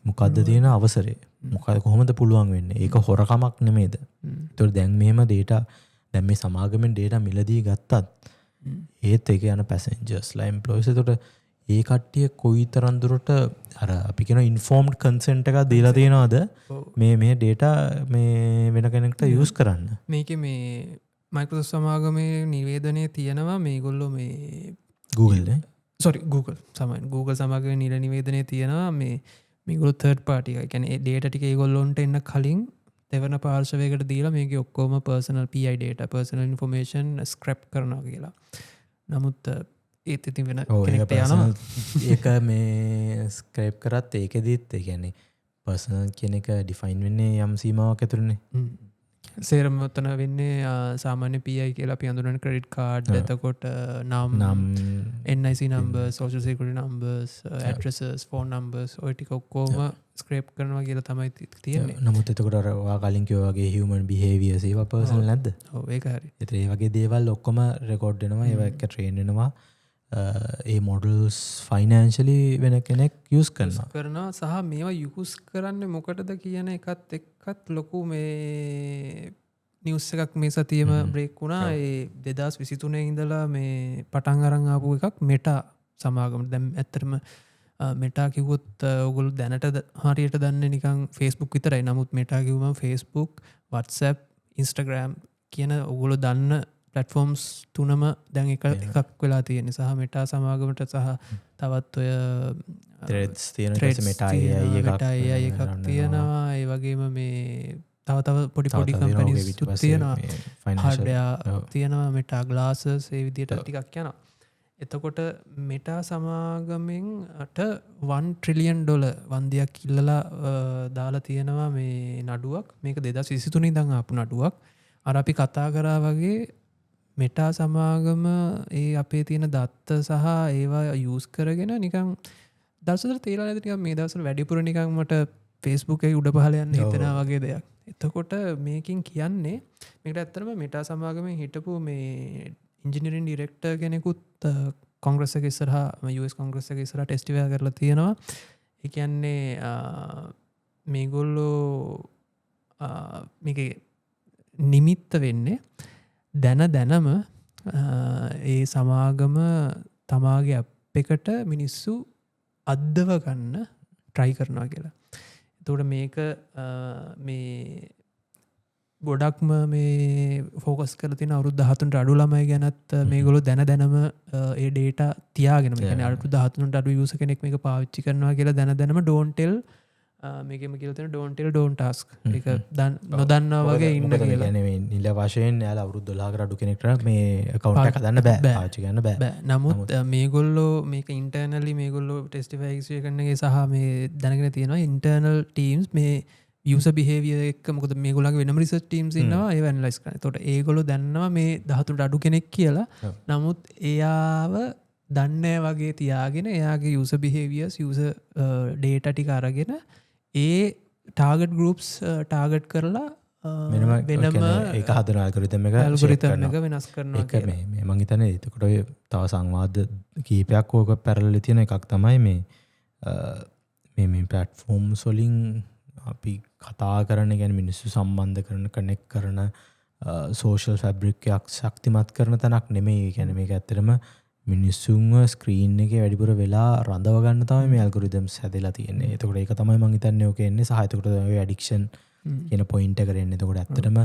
මොකද්ද තියෙන අවසරය මොකද කොහොමද පුළුවන් වෙන්නේ ඒක හොරකමක් නෙමෙයිද ඒතර දැන් මෙහෙම data දැන් මේ සමාගමෙන් data මිලදී ගත්තත් ඒත් ඒක යන passengers ලා employees එතකොට ඒ කට්ටිය කොයිතරම් දුරට අර අපි කියන informed consent එකක් දීලා තියෙනවද මේ data මේ වෙන කෙනෙක්ට use කරන්න මේකේ මේ Microsoft සමාගමේ නිවේදනයේ තියෙනවා මේගොල්ලෝ මේ Google සමාගමේ නිවේදනයේ තියෙනවා මේගොල්ලෝ third party එක කියන්නේ data ටික ඒගොල්ලොන්ට එන්න කලින් දෙවන පාර්ශවයකට දීලා මේකේ ඔක්කොම personal PI data personal information scrap කරනවා කියලා. නමුත් ඒත් ඉතින් වෙන කෙනෙක්ට යනවා. ඒක මේ ස්ක්‍රැප් කරත් ඒකෙදිත් ඒ කියන්නේ personal කියන එක define වෙන්නේ යම් සීමාවක් ඇතුළේනේ. සේරම උතන වෙන්නේ සාමාන්‍ය PI කියලා අපි හඳුනන credit card එතකොට නම් NIC numbers social security numbers addresses phone numbers ඔය ටික ඔක්කොම ස්ක්‍රැප් කරනවා කියලා තමයි තියෙන්නේ. නමුත් එතකොට අර ඔයා කලින් කිව්වා වගේ human behaviors ඒවා personal නැද්ද? ඔව් ඒක හරි. ඒතර ඒ වගේ දේවල් ඔක්කොම රෙකෝඩ් වෙනවා ඒවා එක්ක train වෙනවා. ඒ models financially වෙන කෙනෙක් use කරනවා සහ මේවා use කරන්නේ මොකටද කියන එකත් එක්කත් ලොකු මේ නිවස් එකක් මේ සතියම බ්‍රේක් වුණා ඒ 2023 ඉඳලා මේ පටන් අරන් ආපු එකක් මෙටා සමාගම දැන් ඇත්තටම මෙටා කිව්වොත් ඔයගොල්ලෝ දැනට හරියට දන්නේ නිකන් Facebook විතරයි. නමුත් මෙටා කිව්වම Facebook, WhatsApp, Instagram කියන ඔයගොල්ලෝ දන්න platforms තුනම දැන් එකක් වෙලා තියෙන සහ මෙටා සමාගමට සහ තවත් ඔය threads තියෙන මෙටා AI එකක් තියෙනවා. ඒ වගේම මේ තව පොඩි කම්පැනිස් තියෙනවා. hardware තියෙනවා මෙටා glasses ඒ විදිහට ටිකක් යනවා. එතකොට මෙටා සමාගමෙන්ට $1 trillion වන්දියක් ඉල්ලලා දාලා තියෙනවා මේ නඩුවක්. මේක 2023 ඉඳන් ආපු නඩුවක්. අර අපි කතා කරා වගේ මෙටා සමාගම ඒ අපේ තියෙන දත්ත සහ ඒවා යූස් කරගෙන නිකන් දවසට තේරෙලා නැති නිකන් මේ දවස්වල වැඩිපුර නිකන් මට Facebook එකේ උඩ පහළ යන්න හිතෙනා වගේ දෙයක්. එතකොට මේකෙන් කියන්නේ මේකට ඇත්තටම මෙටා සමාගමෙන් හිටපු මේ ඉන්ජිනියරින් ඩිරෙක්ටර් කෙනෙකුත් කොංග්‍රස් එක ඉස්සරහා US කොංග්‍රස් එක ඉස්සරහා ටෙස්ටිෆයි කරලා තියෙනවා. ඒ කියන්නේ මේගොල්ලෝ මේකේ නිමිත්ත වෙන්නේ දැනම ඒ සමාගම තමාගේ ඇප් එකට මිනිස්සු අද්දව ගන්න try කරනවා කියලා. එතකොට මේක මේ ගොඩක්ම මේ ෆෝකස් කරලා තියෙන අවුරුදු 13ට අඩු ළමයි ගැනත් මේගොල්ලෝ දැනම ඒ data තියාගෙන මේ කියන්නේ අවුරුදු 13ට අඩු user කෙනෙක් මේක පාවිච්චි කරනවා කියලා දැනම don't tell මේකෙම කියලා තියෙන don't tell don't ask. ඒක නොදන්නා වගේ ඉන්න කියලා. කියන්නේ මේ නිල වශයෙන් යාලා අවුරුදු 12කට අඩු කෙනෙක්ට මේ account එක හදන්න බෑ. පාවිච්චි කරන්න බෑ. නමුත් මේගොල්ලෝ මේක internally මේගොල්ලෝ testify කරන එක සහ මේ දැනගෙන තියෙනවා internal teams මේ user behavior එක මොකද මේගොල්ලන්ගේ වෙනම research teams ඉන්නවා ඒව analyze කරන්න. ඒතකොට ඒගොල්ලෝ දන්නවා මේ 13ට අඩු කෙනෙක් කියලා. නමුත් එයාව දන්නේ වගේ තියාගෙන එයාගේ user behaviors user data ටික අරගෙන ඒ target groups target කරලා වෙනම ඒක හදන algorithm එක වෙනස් කරනවා කියලා. මේ මං හිතන්නේ එතකොට ඔය තව සංවාද කීපයක් ඕක පැරලල් තියෙන එකක් තමයි මේ platforms වලින් අපි කතා කරන ගැන මිනිස්සු සම්බන්ධ කරන කනෙක්ට් කරන සෝෂල් ෆැබ්‍රික් එකක් ශක්තිමත් කරන තැනක් නෙමෙයි. ඒ කියන්නේ මේක ඇත්තටම මිනිස්සුන්ව ස්ක්‍රීන් එකේ වැඩිපුර වෙලා රඳව ගන්න තමයි මේ ඇල්ගොරිතම්ස් හැදලා තියෙන්නේ. එතකොට ඒක තමයි මම හිතන්නේ ඔක එන්නේ සහ එතකොට ඔය ඇඩික්ෂන් කියන පොයින්ට් එකට එන්නේ. එතකොට ඇත්තටම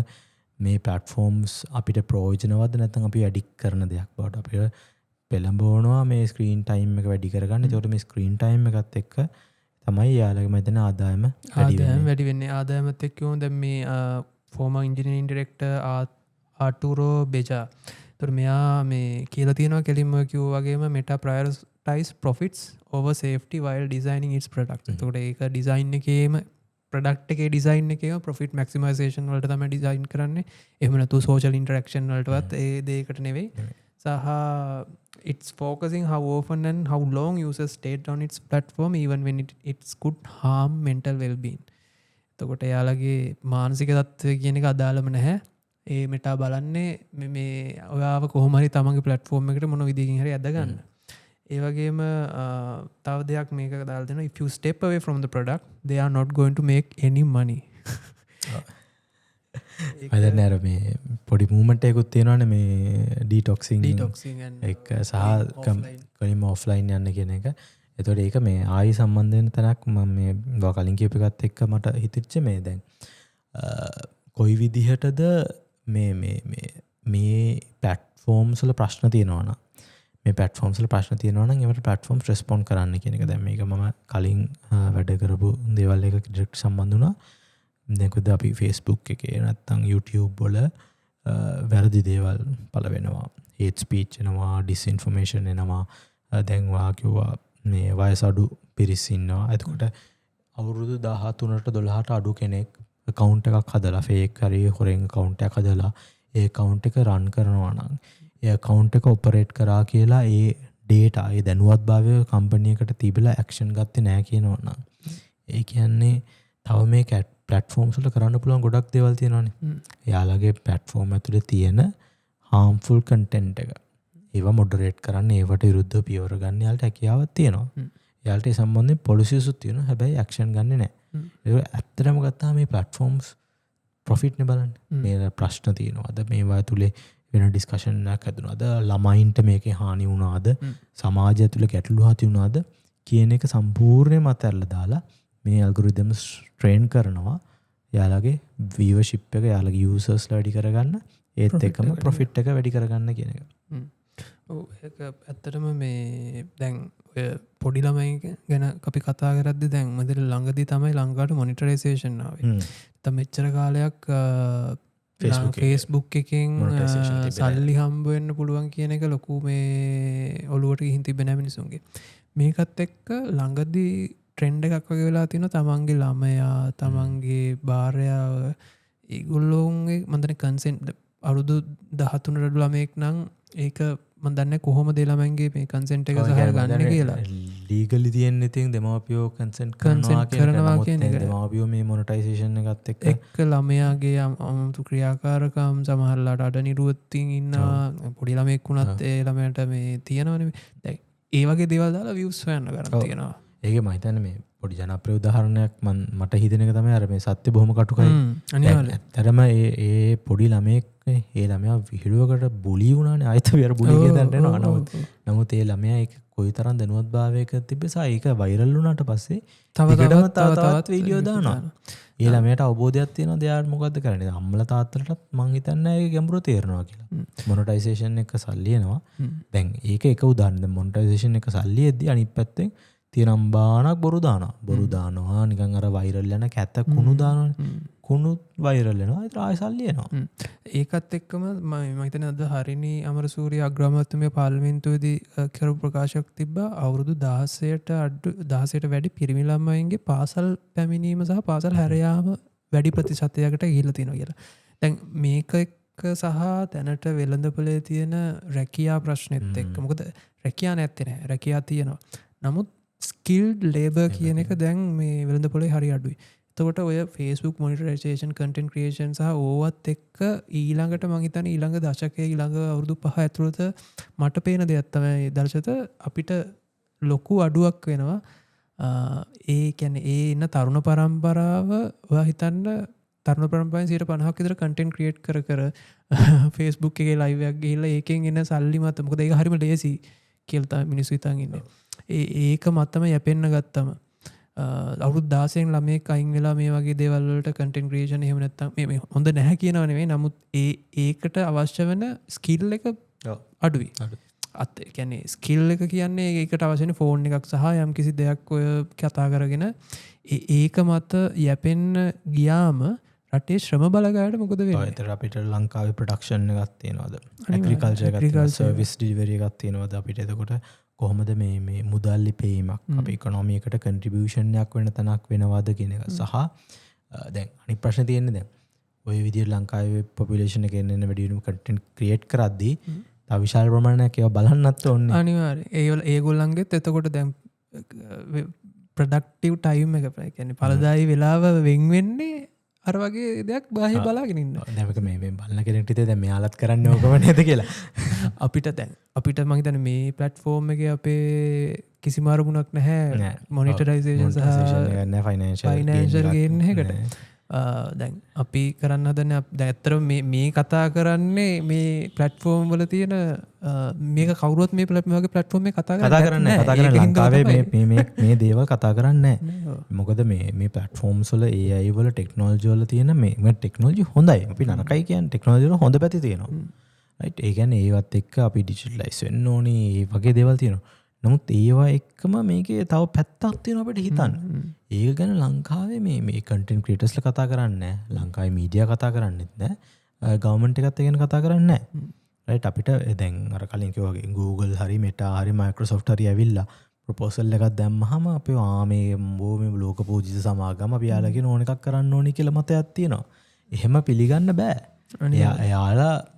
මේ ප්ලැට්ෆෝම්ස් අපිට ප්‍රයෝජනවත් නැත්නම් අපි ඇඩික්ට් කරන දෙයක් බවට අපිට පෙළඹවනවා මේ ස්ක්‍රීන් ටයිම් එක වැඩි කරගන්න. එතකොට මේ ස්ක්‍රීන් ටයිම් එකත් එක්ක තමයි යාලගේ මෙතන ආදායම වැඩි වෙන්නේ. ආදායමත් එක්ක දැන් මේ ෆෝමර් ඉන්ජිනියරින් ඩිරෙක්ටර් ආටුරෝ බෙජා. ඒතර මෙයා මේ කියලා තියෙනවා කෙලින්ම කිව්වා වගේම Meta prioritize profits over safety while designing its product. එතකොට ඒක ඩිසයින් එකේම ප්‍රොඩක්ට් එකේ ඩිසයින් එකේම profit maximization වලට තමයි ඩිසයින් කරන්නේ. එහෙම නැතු social interaction වලටවත් ඒ දෙයකට නෙවෙයි. සහ it's focusing how often and how long users stayed on its platform even when it's could harm mental well-being. එතකොට එයාලගේ මානසික තත්ත්වය කියන එක අදාළම නැහැ. ඒ මෙටා බලන්නේ මේ ඔයාව කොහොම හරි තමන්ගේ platform එකට මොන විදිහකින් හරි ඇද ගන්න. ඒ වගේම තව දෙයක් මේක දාලා දෙනවා if you step away from the product they are not going to make any money. අදන්න අර මේ පොඩි මූමන්ට් එකකුත් තියෙනවානේ මේ ඩීටොක්සින් එක සහ කලින්ම ඔෆ්ලයින් යන්න කියන එක. එතකොට ඒක මේ ආයි සම්බන්ධ වෙන තැනක් මම මේ කලින් කියපු එකත් එක්ක මට හිතෙච්ච මේ දැන් කොයි විදිහටද මේ ප්ලැට්ෆෝම්ස් වල ප්‍රශ්න තියෙනවා නම් මේ ප්ලැට්ෆෝම්ස් වල ප්‍රශ්න තියෙනවා නම් ඒවට ප්ලැට්ෆෝම්ස් රෙස්පොන්ඩ් කරන්න කියන එක. දැන් මේක මම කලින් වැඩ කරපු දේවල් එක ඩිරෙක්ට් සම්බන්ධ වුණා. දැන්කොද අපි Facebook එකේ නැත්තම් YouTube වල වැරදි දේවල් පළ වෙනවා. hate speech එනවා, disinformation එනවා. දැන් වා කිව්වා මේ වයස අඩු පිරිස් ඉන්නවා. එතකොට අවුරුදු 13ට 12ට අඩු කෙනෙක් account එකක් හදලා fake හරි හොරෙන් account එකක් හදලා ඒ account එක run කරනවා නම් ඒ account එක operate කරා කියලා ඒ data ඒ දැනුවත්භාවය company එකට තිබිලා action ගත්තේ නැහැ කියනවා නම් ඒ කියන්නේ තව මේ platforms වල කරන්න පුළුවන් ගොඩක් දේවල් තියෙනවානේ. එයාලගේ platform ඇතුලේ තියෙන harmful content එක ඒවා moderate කරන්න ඒවට විරුද්ධව පියවර ගන්න යාලට හැකියාවක් තියෙනවා. යාලට ඒ සම්බන්ධයෙන් policies උත් තියෙනවා. හැබැයි action ගන්නෙ නැහැ. ඒක ඇත්තටම ගත්තාම මේ platforms ප්‍රොෆිට්න බලන්න මේ ප්‍රශ්න තියෙනවාද මේවා තුළේ වෙන ඩිස්කෂන්යක් හැදුනාද ළමයින්ට මේක හානි වුණාද සමාජය තුළ ගැටලු හති වුණාද කියන එක සම්පූර්ණය මත ඇරල දාලා මේ ඇල්ගොරිතම් ට්‍රේන් කරනවා යාලගේ වීවර්ෂිප් එක යාලගේ යූසර්ස්ලා වැඩි කරගන්න ඒත් එකම ප්‍රොෆිට් එක වැඩි කරගන්න කියන එක. ඇත්තටම මේ දැන් ඔය පොඩි ළමයි ගැන අපි කතා කරද්දි දැන් මදර ළඟදී තමයි ලංකාවට මොනිටරයිසේෂන් ආවේ. මෙච්චර කාලයක් ෆේස්බුක් එකෙන් සල්ලි හම්බ වෙන්න පුළුවන් කියන එක ලොකු මේ ඔලුවට ගිහින් තිබෙන මිනිසුන්ගේ. මේකත් එක්ක ළඟදී ට්‍රෙන්ඩ් එකක් වගේ වෙලා තියෙනවා තමන්ගේ ළමයා තමන්ගේ භාර්යාව ඒගොල්ලෝන්ගේ මන්දන කන්සෙන්ට් අවුරුදු 13 රඩු ළමයෙක් නම් ඒක මන් දන්නේ කොහොමද ඒ ළමයින්ගේ මේ කන්සෙන්ට් එක සහ ගන්න කියලා. ලීගලි තියෙන ඉතින් දෙමාපියෝ කන්සෙන්ට් කරනවා කියන එක. දෙමාපියෝ මේ මොනටයිසේෂන් එකත් එක්ක ළමයාගේ අමුතු ක්‍රියාකාරකම් සමහරලාට අඩ නිරුවත්තින් ඉන්නවා පොඩි ළමෙක් වුණත් ඒ ළමයට මේ තියෙනවනේ. දැන් ඒ වගේ දේවල් දාලා views හොයන්න කරන් තියෙනවා. ඒක මම හිතන්නේ මේ පොඩි ජනප්‍රිය උදාහරණයක් මට හිතෙන එක තමයි අර මේ සත්‍ය බොහොම කටුකයි. ඇත්තටම ඒ පොඩි ළමයෙක් ඒ ළමයා විහිළුවකට බුලි වුණානේ ආයෙත් විතර බුලි කියදන්ට එනවා. නමුත් ඒ ළමයා ඒක කොයිතරම් දැනුවත්භාවයක තිබ්බසා ඒක වෛරල් වුණාට පස්සේ තවත් වීඩියෝ දානවා. ඒ ළමයට අවබෝධයක් තියෙනවා දෙයා මොකද්ද කරන්නේ. අම්මලා තාත්තලටත් මං හිතන්නේ ඒක ගැඹුරු තේරෙනවා කියලා. මොනටයිසේෂන් එක සල්ලි එනවා. දැන් ඒක එක උදාහරණයක්. මොනටයිසේෂන් එක සල්ලි එද්දි අනිත් පැත්තෙන් තියෙන අම්බානක් බොරු දානවා නිකන් අර වෛරල් යන කැත කුණු දානවනේ කුණු වෛරල් වෙනවා ඒත් ආයෙ සල්ලි එනවා. ඒකත් එක්කම මම හිතන්නේ අද හරිනි අමරසූරිය අග්‍රාමාත්‍යතුමිය පාර්ලිමේන්තුවේදී කරපු ප්‍රකාශයක් තිබ්බා අවුරුදු 16ට වැඩි පිරිමි ළමයින්ගේ පාසල් පැමිණීම සහ පාසල් හැර යාම වැඩි ප්‍රතිශතයකට ගිහිල්ලා තියෙනවා කියලා. දැන් මේක එක්ක සහ දැනට වෙළඳපොලේ තියෙන රැකියා ප්‍රශ්නෙත් එක්ක මොකද රැකියා නැත්තේ නෑ රැකියා තියෙනවා. නමුත් ස්කිල්ඩ් ලේබර් කියන එක දැන් මේ වෙළඳපොලේ හරි අඩුයි. එතකොට ඔය Facebook මොනිටරයිසේෂන් කන්ටෙන්ට් ක්‍රියේෂන් සහ ඕවත් එක්ක ඊළඟට මම හිතන්නේ ඊළඟ දශකයේ ඊළඟ අවුරුදු 5 ඇතුළත මට පේන දෙයක් තමයි දර්ශත අපිට ලොකු අඩුවක් වෙනවා. ඒ කියන්නේ ඒ ඉන්න තරුණ පරම්පරාව ඔයා හිතන්න තරුණ පරම්පරාවෙන් 50% විතර කන්ටෙන්ට් ක්‍රියේට් කර Facebook එකේ ලයිව් එකක් ගිහිල්ලා ඒකෙන් එන සල්ලි මත මොකද ඒක හරිම ලේසි කියලා තමයි මිනිස්සු හිතන් ඉන්නේ. ඒක මතම යැපෙන්න ගත්තම අවුරුදු 16 ළමයෙක් අයින් වෙලා මේ වගේ දේවල් වලට කන්ටෙන්ට් ක්‍රියේෂන් එහෙම නැත්නම් මේ හොඳ නැහැ කියනව නෙවෙයි. නමුත් ඒකට අවශ්‍ය වෙන ස්කිල් එක අඩුයි. අත් කියන්නේ ස්කිල් එක කියන්නේ ඒකට අවශ්‍ය වෙන ෆෝන් එකක් සහ යම් කිසි දෙයක් ඔය කතා කරගෙන ඒක මත යැපෙන්න ගියාම රටේ ශ්‍රම බලකායට මොකද වෙන්නේ? ඒතර අපිට ලංකාවේ ප්‍රොඩක්ෂන් එකක් තියෙනවද? ඇග්‍රිකල්චර් එකක් තියෙනවද? සර්විස් ඩිලිවරි එකක් තියෙනවද? අපිට එතකොට කොහොමද මේ මුදල් ලිපීමක් අපේ ඉකොනොමි එකට කන්ට්‍රිබියුෂන් එකක් වෙන තැනක් වෙනවද කියන එක සහ දැන් අනිත් ප්‍රශ්නේ තියෙන්නේ දැන් ඔය විදිහට ලංකාවේ පොපියුලේෂන් එකේ එන්න වැඩි වෙන කන්ටෙන්ට් ක්‍රියේට් කරද්දී තව විශාල ප්‍රමාණයක් ඒවා බලන්නත් ඕනේ. අනිවාර්යයෙන් ඒගොල්ලන්ගෙත් එතකොට දැන් ප්‍රොඩක්ටිව් ටයිම් එක කියන්නේ පළදායි වෙලාව වෙන් වෙන්නේ අර වගේ දෙයක් බාහිර බලාගෙන ඉන්න. දැන් මේ බලන කෙනෙක්ට ඉතින් දැන් මෙයාලත් කරන්නේ ඕකම නේද කියලා. අපිට මම හිතන්නේ මේ ප්ලැට්ෆෝම් එකේ අපේ කිසිම අරමුණක් නැහැ මොනිටරයිසේෂන් සහ ෆයිනෑන්ෂල් ගේන් එකකට. දැන් අපි කරන්න හදන්නේ දැන් ඇත්තටම මේ කතා කරන්නේ මේ ප්ලැට්ෆෝම් වල තියෙන මේක කවුරුවත් මේ වගේ ප්ලැට්ෆෝම් එකේ කතා කරන්නේ ලංකාවේ මේ දේවල් කතා කරන්නේ නැහැ. මොකද මේ ප්ලැට්ෆෝම්ස් වල AI වල ටෙක්නොලොජි වල තියෙන මේ ටෙක්නොලොජි හොඳයි. අපි නරකයි කියන්නේ ටෙක්නොලොජි වල හොඳ පැති තියෙනවා. රයිට් ඒ කියන්නේ ඒවත් එක්ක අපි ඩිජිටලයිස් වෙන්න ඕනේ. ඒ වගේ දේවල් තියෙනවා. නමුත් ඒවා එක්කම මේකේ තව පැත්තක් තියෙනවා අපිට හිතන්න. ඒක ගැන ලංකාවේ මේ කන්ටෙන්ට් ක්‍රියේටර්ස්ලා කතා කරන්නේ නැහැ. ලංකාවේ මීඩියා කතා කරන්නේත් නැහැ. ගවර්න්මන්ට් එකත් ගැන කතා කරන්නේ නැහැ. රයිට් අපිට දැන් අර කලින් කිව්වා වගේ Google හරි Meta හරි Microsoft හරි ඇවිල්ලා ප්‍රොපෝසල් එකක් දැම්මහම අපි මේ ලෝක පූජිත සමාගම අපි යාළගේ ඕන එකක් කරන්න ඕනි කියලා මතයක් තියෙනවා. එහෙම පිළිගන්න බෑ.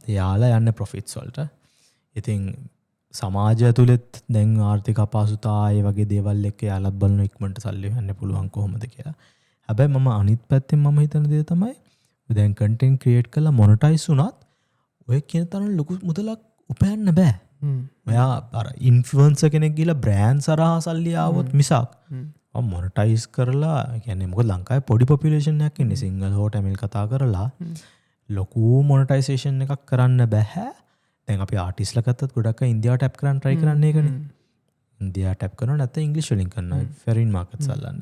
එයාලා යන්නේ ප්‍රොෆිට්ස් වලට. ඉතින් සමාජය තුළෙත් දැන් ආර්ථික අපහසුතා ඒ වගේ දේවල් එක්ක යාලත් බලන ඉක්මනට සල්ලි හොයන්න පුළුවන් කොහොමද කියලා. හැබැයි මම අනිත් පැත්තෙන් මම හිතන දේ තමයි දැන් කන්ටෙන්ට් ක්‍රියේට් කරලා මොනටයිස් වුණත් ඔය කියන තරම් ලොකු මුදලක් උපයන්න බෑ. ඔයා අර ඉන්ෆ්ලුවෙන්සර් කෙනෙක් ගිහලා බ්‍රෑන්ඩ් සරහා සල්ලි ආවොත් මිසක් මොනටයිස් කරලා ගැන මොක ලංකායි පොඩි පොපිලේෂන්යක් ඉන්න සිංහල හෝ ටැමිල් කතා කරලා ලොකු මොනටයිසේෂන් එකක් කරන්න බැහැ දැන් අපි ආටිස්ල කත්තත් ගොඩක් ඉන්දියා ටැප් කරන්න ට්‍රයි කරන්නේ කන ඉන්දයා ටැප් කරන නැත ඉංගලිශ් වලින් කරන්න ෆෙරින් මාකත් සල්ලන්න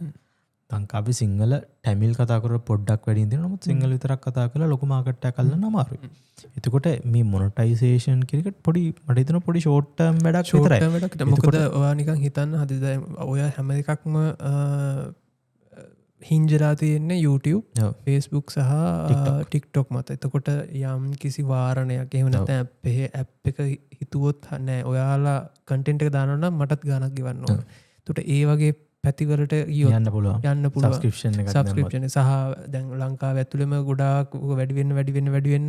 තංකාපි සිංහල ටැමිල් කතාකර පොඩ්ඩක් වැඩින්ද නමුත් සිංහල විතරක් කතා කලා ලොක මාකට්ට කල්ල නමාරු එතකොට මේ මොනටයිසේෂන් කිරිකට පොඩි මටතන පොඩි ෂෝට්ටම් වැඩක් ෂෝට්ට මොකද ඔයා නිකන් හිතන්න හදිද ඔය හැම එකක්ම හිංජලා තියෙන්නේ YouTube Facebook සහ ටික්ටොක් මත එතකොට යම් කිසි වාරණයක් එහෙමනත ඇප්පේ ඇප් එක හිතුවොත් නෑ ඔයාලා කටෙන්ට් එක දානනම් මටත් ගානක් ගවන්න ඕන තොට ඒ වගේ පැතිවලට යන්න පුළුව සබස්ක්‍රපෂන සහ දැන් ලංකාව ඇතුළෙම ගොඩාක් වැඩිවෙන්න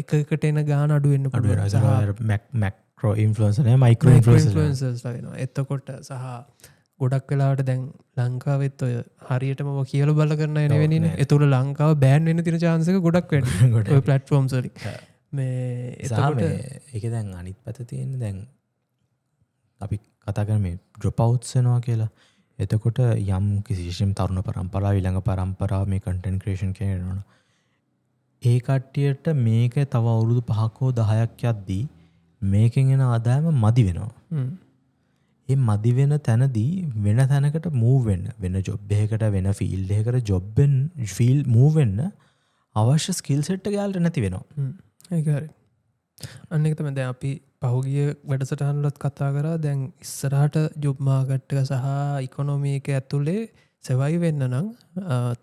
එකකට එන ගාන අඩුවෙන්න පුළුව මැක්රෝ ඉන්ෆලන්සනය මයිකෝ ඉන්ෆලන්සස් එතකොට සහ ගොඩක් වෙලාට දැන් ලංකාවෙත් ඔය හරියටම කියල බල කරන්න එනවෙන එතුළ ලංකාව බෑන් වෙන තින චාන්සක ගොඩක් වැඩ පලටෆෝම් සලි මේ ඒක දැන් අනිත් පැත තියෙන දැන් අපි කතා කරම ඩ්‍රොපවුත්සනවා කියලා එතකොට යම් කිසිශම් තරුණ පරම්පරා විළඟ පරම්පරාව මේ කටන් ක්‍රේෂන් කරනන ඒ කට්ටියට මේක තව අවුරුදු 5 හෝ 10ක් යද්දී මේකෙන් එන ආදායම මදි වෙනවා ඒ මදි වෙන තැනදී වෙන තැනකට මූව් වෙන්න වෙන ජොබ් එකකට වෙන ෆීල්ඩ් එකකට ජොබ්ෙන් ෆීල් මූව් වෙන්න අවශ්‍ය ස්කිල් සෙට් එක යාලට නැති වෙනවා ඒක හරි අන්න එක තමයි දැන් අපි පහුගිය වැඩසටහනලත් කතා කරා දැන් ඉස්සරහට ජොබ් මාකට් එක සහ ඉකොනොමි එක ඇතුලේ සර්වයිව් වෙන්න නම්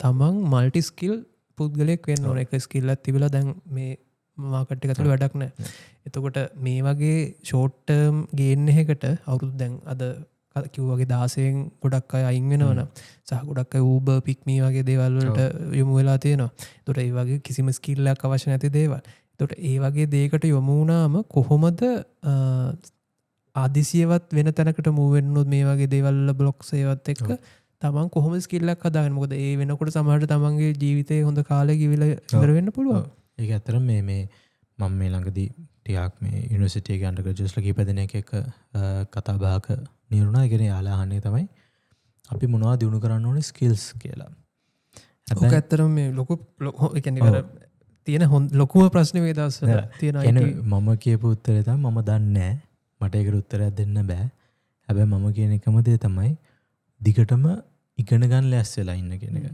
තමන් මල්ටි ස්කිල් පුද්ගලයෙක් වෙන්න ඕන එක ස්කිල් එකක් තිබිලා දැන් මේ මාකට් එක ඇතුලේ වැඩක් නැහැ. එතකොට මේ වගේ ෂෝට් ටර්ම් ගේන් එකකට අවුරුදු දැන් අද කිව්වාගේ 16න් ගොඩක් අය අයින් වෙනවනම් සහ ගොඩක් අය Uber Pick me වගේ දේවල් වලට යොමු වෙලා තියෙනවා. එතකොට ඒ වගේ කිසිම ස්කිල් එකක් අවශ්‍ය නැති දේවල්. එතකොට ඒ වගේ දෙයකට යොමු වුණාම කොහොමද ආදිසියවත් වෙන තැනකට මූව් වෙන්නොත් මේ වගේ දේවල් වල බ්ලොක්ස් ඒවත් එක්ක තමන් කොහොම ස්කිල් එකක් හදාගන්න. මොකද ඒ වෙනකොට සමහරට තමන්ගේ ජීවිතේ හොඳ කාලයක් ඉවර වෙන්න පුළුවන්. ඒක ඇත්තටම මේ මම මේ ළඟදී ටිකක් මේ යුනිවර්සිටි එකේ අන්ඩර්ග්‍රැජුවේට්ස්ලා කීප දෙනෙක් එක්ක කතා බහක නිරුණා. ඒකනේ යාලා අහන්නේ තමයි අපි මොනවද දිනු කරන්න ඕනේ ස්කිල්ස් කියලා. ඒක ඇත්තටම මේ ලොකු ඒ කියන්නේ තියෙන ලොකුම ප්‍රශ්නේ මේ දවස්වල තියෙන මම කියපු උත්තරේ තමයි මම දන්නේ නැහැ. මට ඒකට උත්තරයක් දෙන්න බෑ. හැබැයි මම කියන එකම දේ තමයි දිගටම ඉගෙන ගන්න ලෑස්ති වෙලා ඉන්න කියන එක.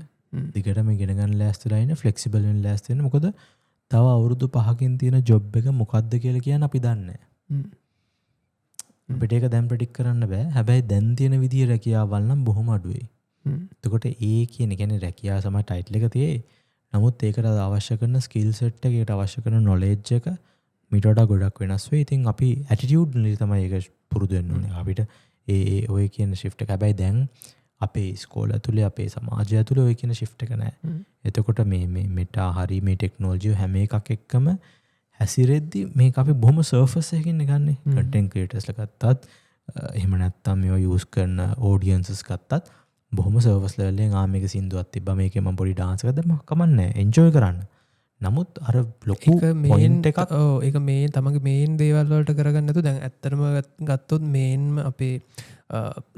දිගටම ඉගෙන ගන්න ලෑස්ති වෙලා ඉන්න, ෆ්ලෙක්සිබල් වෙන්න ලෑස්ති වෙන්න. මොකද තව අවුරුදු 5කින් තියෙන ජොබ් එක මොකක්ද කියලා කියන අපි දන්නේ නැහැ. අපිට ඒක දැන් ප්‍රෙඩික්ට් කරන්න බෑ. හැබැයි දැන් තියෙන විදිය රැකියාවල් නම් බොහොම අඩුයි. එතකොට ඒ කියන්නේ රැකියාව සමහර ටයිටල් එක තියෙයි. නමුත් ඒකට අවශ්‍ය කරන ස්කිල් සෙට් එක, ඒකට අවශ්‍ය කරන නොලෙජ් එක මීට වඩා ගොඩක් වෙනස් වෙයි. ඉතින් අපි ඇටිටියුඩ් වලින් තමයි ඒක පුරුදු වෙන්න ඕනේ. අපිට ඒ ඔය කියන shift එක. හැබැයි දැන් අපේ ස්කෝල ඇතුලේ අපේ සමාජය ඇතුලේ ඔය කියන shift එක නැහැ. එතකොට මේ මෙටා හරි මේ ටෙක්නොලොජි හැම එකක් එක්කම හැසිරෙද්දි මේක අපි බොහොම සර්ෆස් එකකින් ගන්නෙ. කන්ටෙන්ට් ක්‍රියේටර්ස්ලා ගත්තත් එහෙම නැත්නම් මේවා යූස් කරන ඔඩියන්සස් ගත්තත් බොහොම සර්වස් ලෙවල් එකෙන් මේක සින්දුවක් තිබ්බා මේකේ මම පොඩි ඩාන්ස් එකක් දැම්මා කමන්නේ එන්ජොයි කරන්න. නමුත් අර ලොකු පොයින්ට් එකක් ඒක මේ තමන්ගේ මේන් දේවල් වලට කරගන්න නැතුව දැන් ඇත්තටම ගත්තොත් මේන්ම අපේ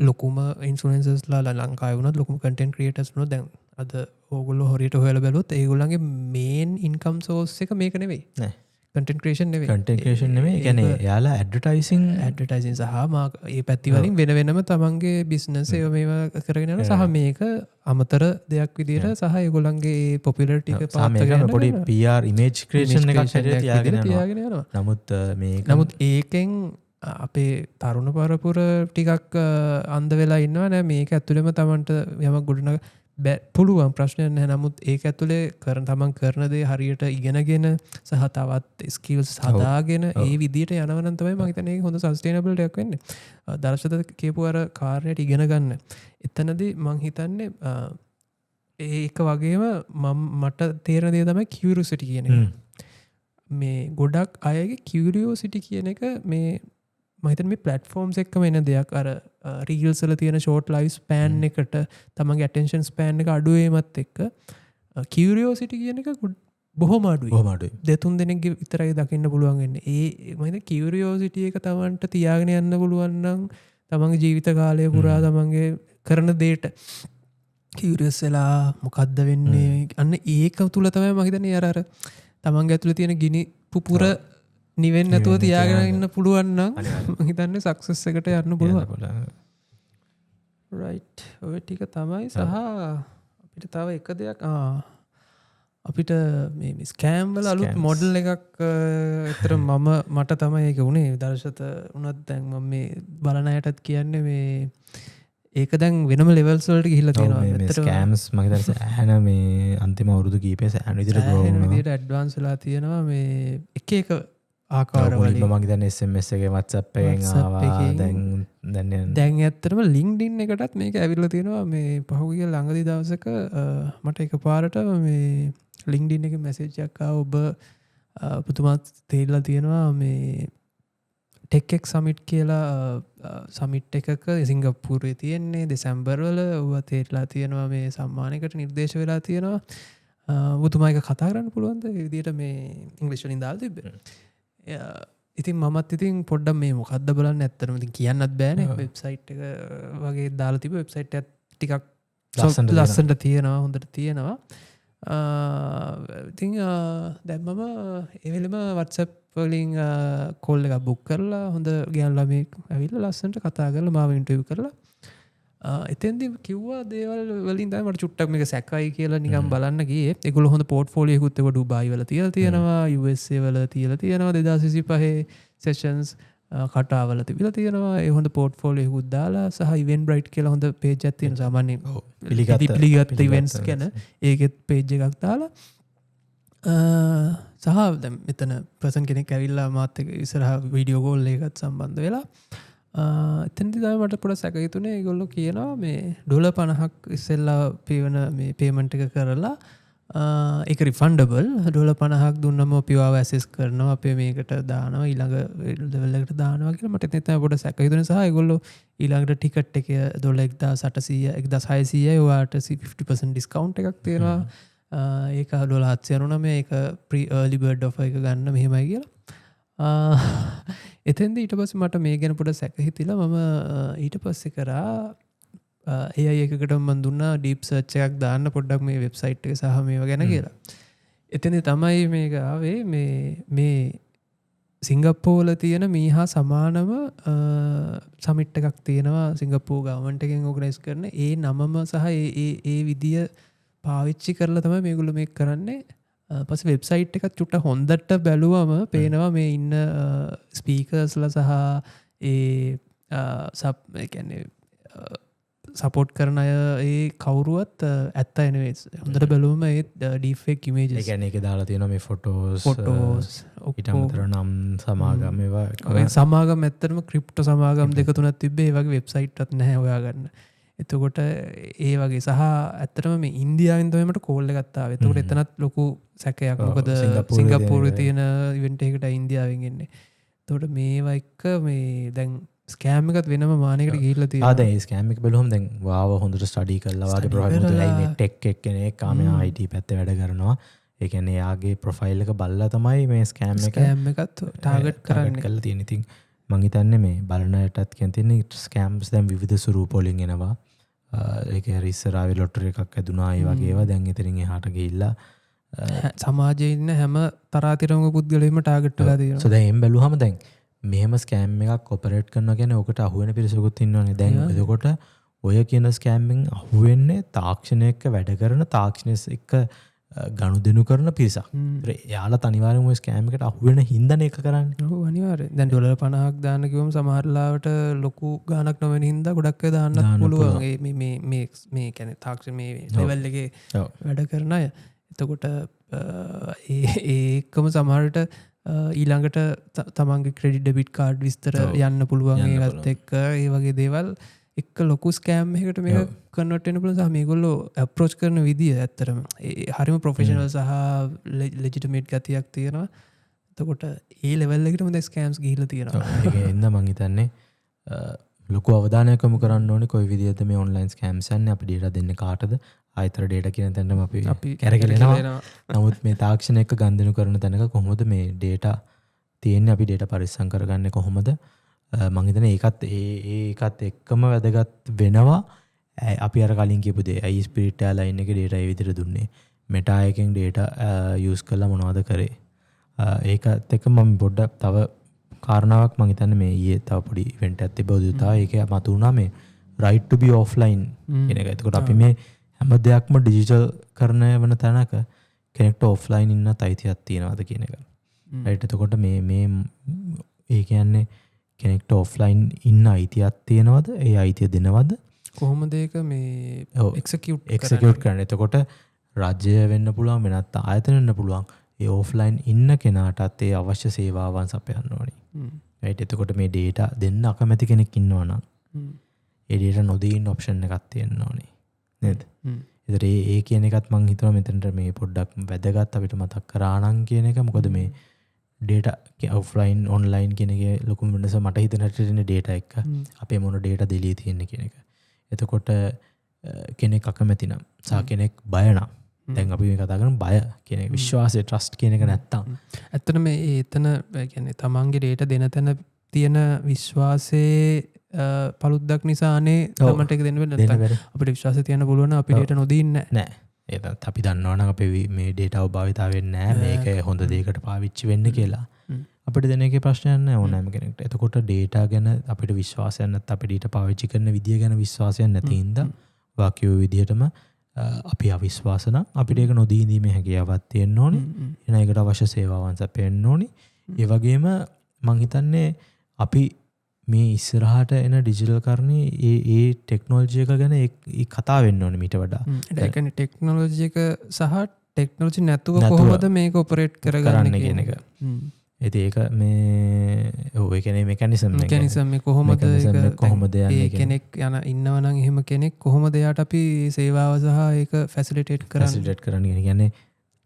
ලොකුම ඉන්ෆ්ලුවෙන්සර්ස්ලා ලංකාවේ වුණත් ලොකුම කන්ටෙන්ට් ක්‍රියේටර්ස් වුණත් දැන් අද ඕගොල්ලෝ හොරියට හොයලා බැලුවොත් ඒගොල්ලන්ගේ මේන් ඉන්කම් සෝස් එක මේක නෙවෙයි. නෑ. කන්ටෙන්ට් ක්‍රියේෂන් නෙවෙයි. කන්ටෙන්ට් ක්‍රියේෂන් නෙවෙයි. ඒ කියන්නේ එයාලා ඇඩ්වර්ටයිසින් සහ ඒ පැති වලින් වෙන වෙනම තමන්ගේ බිස්නස් ඒවා මේවා කරගෙන යනවා. සහ මේක අමතර දෙයක් විදියට සහ ඒගොල්ලන්ගේ පොපියුලාරිටි එක පාත් කරගෙන පොඩි PR ඉමේජ් ක්‍රියේෂන් එකක් හැටියට තියාගෙන යනවා. නමුත් ඒකෙන් අපේ තරුණ පරපුර ටිකක් අන්ධ වෙලා ඉන්නවා නෑ. මේක ඇතුළෙම තමන්ට යමක් ගොඩනග පුළුවන් ප්‍රශ්නයක් නැහැ. නමුත් ඒක ඇතුලේ තමන් කරන දේ හරියට ඉගෙනගෙන සහ තවත් ස්කිල්ස් හදාගෙන ඒ විදිහට යනවා නම් තමයි මම හිතන්නේ ඒක හොඳ සස්ටේනබල් එකක් වෙන්නේ. දර්ශක කියපු අර කාර්යයට ඉගෙන ගන්න. එතනදී මම හිතන්නේ ඒක වගේම මට තේරෙන දේ තමයි කියුරියොසිටි කියන එක. මේ ගොඩක් අයගේ කියුරියොසිටි කියන එක මේ මහිතන මේ ප්ලට්ෆෝම්ස් එක්කම එන දෙයක්. අර රීල්ස් වල තියෙන ෂෝට් ලයිව් ස්පෑන් එකට තමන්ගේ ඇටෙන්ෂන් ස්පෑන් එක අඩු වීමත් එක්ක කියුරියොසිටි කියන එක බොහොම අඩුයි. 2-3 දෙනෙක්ගේ විතරයි දකින්න පුළුවන් වෙන්නේ. ඒ මම හිතන්නේ කියුරියොසිටි එක තමන්ට තියාගෙන යන්න පුළුවන් නම් තමන්ගේ ජීවිත කාලය පුරා තමන්ගේ කරන දේට කිවරියස් වෙලා මොකක්ද වෙන්නේ අන්න ඒක තුළ තමයි මහිතන අර තමන්ගේ ඇතුළ තියෙන ගිනි පුපුර නිවෙන් නැතුව තියාගෙන ඉන්න පුළුවන්නම් හිතන්නේ සක්සස් එකට යන්න පුළුවන් රයිට් ඔය ටික තමයි සහ අපිට තව එක දෙයක් අපිට මේ ස්කෑම්වල අලුත් මොඩල් එකක් එතර මට තමයි ඒක වුණේ දර්ශත උනත් දැන් මම මේ බලනයටත් කියන්නේ මේ ඒක දැන් වෙනම ලෙවල්ස් වලට ගිහිල්ලා තියෙනවා ස්කෑම්ස් මගේ දර්ශ ඇහැන මේ අන්තිම අවුරුදු කීපේ සෑහෙන විදිහට ඇඩ්වාන්ස් වෙලා තියෙනවා මේ එක ආකාරවලින් මගේ දැන් SMS එකේ WhatsApp එකෙන් ආවා දැන් ඇත්තටම LinkedIn එකටත් මේක ඇවිල්ලා තියෙනවා මේ පහුගිය ළඟදී දවසක මට එකපාරට මේ LinkedIn එකේ මැසේජ් එකක් ආවා ඔබ පුතුමත් තේරිලා තියෙනවා මේ ටෙක්එක් සමිට් කියලා සමිට් එකක සිංගප්පූරුවේ තියෙන්නේ දෙසැම්බර් වල ඌව තේරිලා තියෙනවා මේ සම්මානයකට නිර්දේශ වෙලා තියෙනවා ඔබතුමා එක කතා කරන්න පුළුවන්ද ඒ විදිහට මේ ඉංග්‍රීසි වලින් දාලා තිබ්බේ ඉතින් මමත් ඉතින් පොඩ්ඩක් මේ මොකක්ද බලන්න ඇත්තටම ඉතින් කියන්නත් බෑනේ වෙබ්සයිට් එක වගේ දාලා තිබ්බ වෙබ්සයිට් එකත් ටිකක් ලස්සනට තියෙනවා හොඳට තියෙනවා ඉතින් දැන් මම ඒ වෙලෙම WhatsApp වලින් කෝල් එකක් බුක් කරලා හොඳ ගෑනු ළමෙක් ඇවිල්ලා ලස්සනට කතා කරලා මාව ඉන්ටර්විව් කරලා එතෙන්දී කිව්වා දේවල් වලින් තමයි මට චුට්ටක් මේක සැකයි කියලා නිකන් බලන්න ගියේ. ඒගොල්ලෝ හොඳ පෝර්ට්ෆෝලියෝ එකකුත් ඒක ඩුබායි වල තියලා තියෙනවා, USA වල තියලා තියෙනවා 2025 සෙෂන්ස් කටාවල තිබිලා තියෙනවා. ඒ හොඳ පෝර්ට්ෆෝලියෝ එකකුත් දාලා සහ ඉවෙන්ට් බ්‍රයිට් කියලා හොඳ පේජ් එකක් තියෙනවා සාමාන්‍ය පිළිගත් ඉවෙන්ට්ස් ගැන ඒකෙත් පේජ් එකක් දාලා සහ දැන් මෙතන පර්සන් කෙනෙක් ඇවිල්ලා මාත් එක්ක ඉස්සරහා වීඩියෝ කෝල් එකකට සම්බන්ධ වෙලා එතනදී තමයි මට පොඩ්ඩක් සැක හිතුනේ ඒගොල්ලෝ කියනවා මේ $50ක් ඉස්සෙල්ලා පේවන මේ පේමන්ට් එක කරලා ඒක රිෆන්ඩබල් $50ක් දුන්නම අපිව ඇසෙස් කරනවා අපේ මේකට දානවා ඊළඟ ලෙවල් එකට දානවා කියලා මට එතන තමයි පොඩ්ඩක් සැක හිතුනේ සහ ඒගොල්ලෝ ඊළඟට ටිකට් එක $1800 1600 ඔයාට 50% ඩිස්කවුන්ට් එකක් තියෙනවා ඒක $799 ඒක ප්‍රී अर्ලි බර්ඩ් ඔෆර් එක ගන්න මෙහෙමයි කියලා එතෙන්දී ඊට පස්සේ මට මේ ගැන පොඩ්ඩක් සැක හිතිලා මම ඊට පස්සේ කරා AI එකකට මම දුන්නා ඩීප් සර්ච් එකක් දාන්න පොඩ්ඩක් මේ වෙබ්සයිට් එක සහ මේවා ගැන කියලා. එතෙන්දී තමයි මේක ආවේ මේ සිංගප්පූරුවල තියෙන මීහා සමානම සමිට් එකක් තියෙනවා සිංගප්පූරු ගවර්න්මන්ට් එකෙන් ඕගනයිස් කරන ඒ නමම සහ ඒ විදිය පාවිච්චි කරලා තමයි මේගොල්ලෝ මේක කරන්නේ. පස්සේ වෙබ්සයිට් එකත් චුට්ට හොඳට බැලුවම පේනවා මේ ඉන්න ස්පීකර්ස්ලා සහ ඒ කියන්නේ සපෝට් කරන අය ඒ කවුරුවත් ඇත්ත එනවේස් හොඳට බැලුවම ඒ ඩීෆේක් ඉමේජස් ඒ කියන්නේ ඒකේ දාලා තියෙනවා මේ ෆොටෝස් ඊට අමතරව නම් සමාගම් ඒවා සමාගම් ඇත්තටම ක්‍රිප්ටෝ සමාගම් දෙක තුනක් තිබ්බේ ඒ වගේ වෙබ්සයිට් එකක් නැහැ හොයාගන්න. එතකොට ඒ වගේ සහ ඇත්තටම මේ ඉන්දියාවෙන් තමයි මට කෝල් එකක් ආවේ. එතකොට එතනත් ලොකු සැකයක් මොකද සිංගප්පූරුවේ තියෙන ඉවෙන්ට් එකකට ඉන්දියාවෙන් එන්නේ. එතකොට මේවා එක්ක මේ දැන් ස්කෑම් එකත් වෙනම මානයකට ගිහිල්ලා තියෙනවා. දැන් ඒ ස්කෑම් එක බලුවම දැන් වාව හොඳට ස්ටඩි කරලා වාගේ ප්‍රොෆයිල් මොකද මේ ටෙක් එක්කෙනෙක් කාමයා IT පැත්තේ වැඩ කරනවා. ඒ කියන්නේ යාගේ ප්‍රොෆයිල් එක බලලා තමයි මේ ස්කෑම් එකත් ටාගට් කරලා තියෙන්නේ. ඉතින් මං හිතන්නේ මේ බලනයටත් කියන තියෙන්නේ ස්කෑම්ස් දැන් විවිධ ස්වරූප වලින් එනවා. ඒක ඉස්සරාවේ ලොටරි එකක් ඇදුනා ඒ වගේ ඒවා දැන් එතනින් එහාට ගිහිල්ලා සමාජයේ ඉන්න හැම තරාතිරමක පුද්ගලයෙක්ම ටාගට් වෙලා තියෙනවා. සෝ දැන් එම් බැලුවාම දැන් මෙහෙම ස්කෑම් එකක් ඔපරේට් කරනවා කියන්නේ ඔකට අහුවෙන පිරිසකුත් ඉන්නවනේ. දැන් එතකොට ඔය කියන ස්කෑම්ෙන් අහුවෙන්නේ තාක්ෂණය එක්ක වැඩ කරන තාක්ෂණය එක්ක ගනුදෙනු කරන පිරිසක්. එයාලා අනිවාර්යයෙන්ම ඔය ස්කෑම් එකට අහුවෙන හින්දානේ ඒක කරන්නේ. ඔව් අනිවාර්යෙන්. දැන් $50ක් දාන්න කිව්වම සමහර ලාවට ලොකු ගාණක් නොවෙන හින්දා ගොඩක් අය දාන්නත් පුළුවන්. මේ කියන්නේ තාක්ෂණ මේ ලෙවල් එකේ වැඩ කරන අය. එතකොට ඒකම සමහරට ඊළඟට තමන්ගේ ක්‍රෙඩිට් ඩෙබිට් කාඩ් විස්තර යන්න පුළුවන් ඒවත් එක්ක ඒ වගේ දේවල් එක්ක ලොකු ස්කෑම් එකකට මේක කන්වර්ට් වෙන්න පුළුවන් සහ මේගොල්ලෝ අප්‍රෝච් කරන විදිය ඇත්තටම හරිම ප්‍රොෆෙෂනල් සහ ලෙජිටිමේට් ගතියක් තියෙනවා. එතකොට ඒ ලෙවල් එකටම දැන් ස්කෑම්ස් ගිහිල්ලා තියෙනවා. ඒකෙන්ද මං හිතන්නේ ලොකු අවධානයක් යොමු කරන්න ඕනේ කොයි විදිහද මේ ඔන්ලයින් ස්කෑම්ස් යන්නේ අපි ඩේටා දෙන්නේ කාටද ආයතන ඩේටා කියන තැනම අපි කැරකෙනවා. නමුත් මේ තාක්ෂණ එක්ක ගනුදෙනු කරන තැනක කොහොමද මේ ඩේටා තියෙන්නේ අපි ඩේටා පරිස්සම් කරගන්නේ කොහොමද මං හිතන්නේ ඒකත් එක්කම වැදගත් වෙනවා. අපි අර කලින් කියපුදේ ඇයි ස්පිරිට් ලයින් එක ඩේටා ඒ විදිහට දුන්නේ මෙටා එකෙන් ඩේටා යූස් කරලා මොනවද කරේ ඒකත් එක්ක මම පොඩ්ඩක් තව කාරණාවක් මම හිතන්නේ මේ ඊයේ තව පොඩි ඉවෙන්ට් එකක් තිබ්බ උදේතා ඒක මතු වුණා මේ right to be offline කියන එක. එතකොට අපි මේ හැම දෙයක්ම ඩිජිටල් කරන වෙන තැනක කෙනෙක්ට ඔෆ්ලයින් ඉන්නත් අයිතියක් තියෙනවද කියන එක. right එතකොට මේ ඒ කියන්නේ කෙනෙක්ට ඔෆ්ලයින් ඉන්න අයිතියක් තියෙනවද? ඒ අයිතිය දෙනවද? කොහොමද ඒක මේ එක්සිකියුට් කරන්නේ? එතකොට රාජ්‍ය වෙන්න පුළුවන් වෙනත් ආයතන වෙන්න පුළුවන්. ඒ ඔෆ්ලයින් ඉන්න කෙනාටත් ඒ අවශ්‍ය සේවාවන් සපයන්න ඕනේ. right එතකොට මේ data දෙන්න අකමැති කෙනෙක් ඉන්නවා නම් ඒ data නොදී ඉන්න ඔප්ෂන් එකක් තියෙන්න ඕනේ. නේද? ඒතර ඒ කියන එකත් මම හිතනවා මෙතනට මේ පොඩ්ඩක් වැදගත් අපිට මතක් කරා නම් කියන එක. මොකද මේ data offline online කියන එකේ ලොකුම වෙනස මට හිතෙන හැටියට data එක අපේ මොන data දෙලිය තියෙන්නේ කියන එක. එතකොට කෙනෙක් අකමැති නම් සහ කෙනෙක් බය නම් දැන් අපි මේ කතා කරන බය කියන එක විශ්වාසය trust කියන එක නැත්තම් ඇත්තටම මේ එතන කියන්නේ තමන්ගේ data දෙන තැන තියෙන විශ්වාසයේ පළුද්දක් නිසානේ තමන්ට ඒක දෙන්න වෙන්නේ නැත්තම් අපිට විශ්වාසය තියන්න පුළුවන් අපි data නොදින්නේ නැහැ. ඒත් අපි දන්නවනම් අපේ මේ data භාවිතා වෙන්නේ නැහැ මේක හොඳ දෙයකට පාවිච්චි වෙන්න කියලා. අපිට දෙන එකේ ප්‍රශ්නයක් නැහැ ඕනෑම කෙනෙක්ට. එතකොට data ගැන අපිට විශ්වාසයක් නැත්නම් අපේ data පාවිච්චි කරන විදිය ගැන විශ්වාසයක් නැති හින්දා වාක්‍යෝ විදිහටම අපි අවිශ්වාස නම් අපිට ඒක නොදී ඉඳීමේ හැකියාවක් තියෙන්න ඕනේ. එන එකට අවශ්‍ය සේවාවන් සපයන්න ඕනේ. ඒ වගේම මම හිතන්නේ අපි මේ ඉස්සරහට එන ඩිජිටල් කරන්නේ ඒ ටෙක්නොලොජි එක ගැන ඒ කතා වෙන්න ඕනේ මීට වඩා. ඒ කියන්නේ ටෙක්නොලොජි එක සහ ටෙක්නොලොජි නැතුව කොහොමද මේක ඔපරේට් කරගන්නේ කියන එක. ඒක මේ ඒ කියන්නේ මෙකැනිසම් මේ කොහොමද යන්නේ කෙනෙක් යන ඉන්නවා නම් එහෙම කෙනෙක් කොහොමද එයාට අපි සේවාව සහ ඒක ෆැසිලිටේට් කරන්නේ කියන්නේ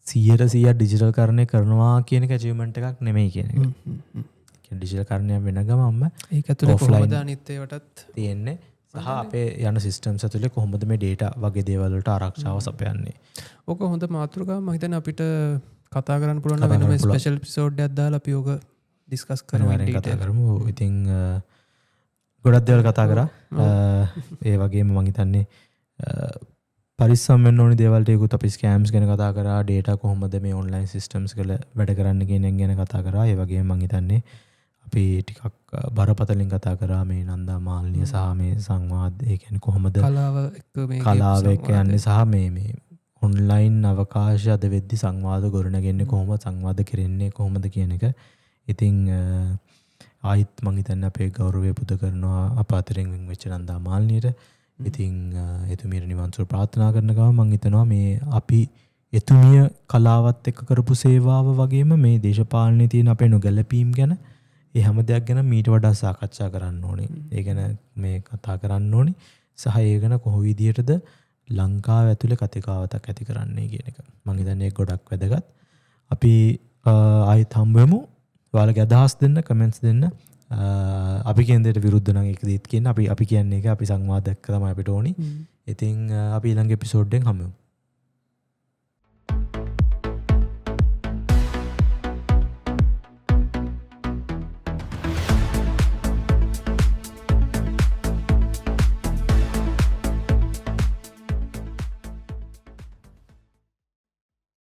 100% ඩිජිටල් කරන්නේ කරනවා කියන එක අචීව්මන්ට් එකක් නෙමෙයි කියන එක. ඩිජිටල් කරණය වෙන ගමන්ම ඒක ඇතුලේ කොහොමද අනිත් ඒවටත් තියෙන්නේ සහ අපේ යන සිස්ටම්ස් ඇතුලේ කොහොමද මේ data වගේ දේවල් වලට ආරක්ෂාව සපයන්නේ. ඕක හොඳ මාතෘකාවක් මම හිතන්නේ අපිට කතා කරන්න පුළුවන් වෙනම ස්පෙෂල් එපිසෝඩ් එකක් දාලා අපි ඕක ඩිස්කස් කරමු. ඉතින් ගොඩක් දේවල් කතා කරා. ඒ වගේම මම හිතන්නේ පරිස්සම් වෙන්න ඕනි දේවල් ටිකකුත් අපි ස්කෑම්ස් ගැන කතා කරා. data කොහොමද මේ ඔන්ලයින් සිස්ටම්ස් වල වැඩ කරන්න කියන එක ගැන කතා කරා. ඒ වගේම මම හිතන්නේ අපි ටිකක් බරපතලින් කතා කරා මේ නන්දා මාල්නිය සහ මේ සංවාද ඒ කියන්නේ කොහොමද කලාව එක්ක යන්නේ සහ මේ ඔන්ලයින් අවකාශය අද වෙද්දි සංවාද ගොඩනගන්නේ කොහොමද සංවාද කරන්නේ කොහොමද කියන එක. ඉතින් ආයිත් මම හිතන්නේ අපේ ගෞරවය පුද කරනවා අප අතරින් වෙච්ච නන්දා මාල්නියට. ඉතින් එතුමියට නිවන් සුව ප්‍රාර්ථනා කරන ගමන් මම හිතනවා මේ අපි එතුමිය කලාවත් එක්ක කරපු සේවාව වගේම මේ දේශපාලනයේ තියෙන අපේ නොගැලපීම් ගැන ඒ හැම දෙයක් ගැන මීට වඩා සාකච්ඡා කරන්න ඕනේ. ඒ ගැන මේ කතා කරන්න ඕනේ. සහ ඒ ගැන කොහොම විදියටද ලංකාව ඇතුලේ කතිකාවතක් ඇති කරන්නේ කියන එක. මම හිතන්නේ ඒක ගොඩක් වැදගත්. අපි ආයිත් හම්බ වෙමු. ඔයාලගේ අදහස් දෙන්න, කමෙන්ට්ස් දෙන්න. අපි කියන දෙයට විරුද්ධ නම් ඒක දෙත් කියන්න. අපි කියන්නේ ඒක අපි සංවාදයක් තමයි අපිට ඕනි. ඉතින් අපි ඊළඟ එපිසෝඩ් එකෙන් හම්බ වෙමු.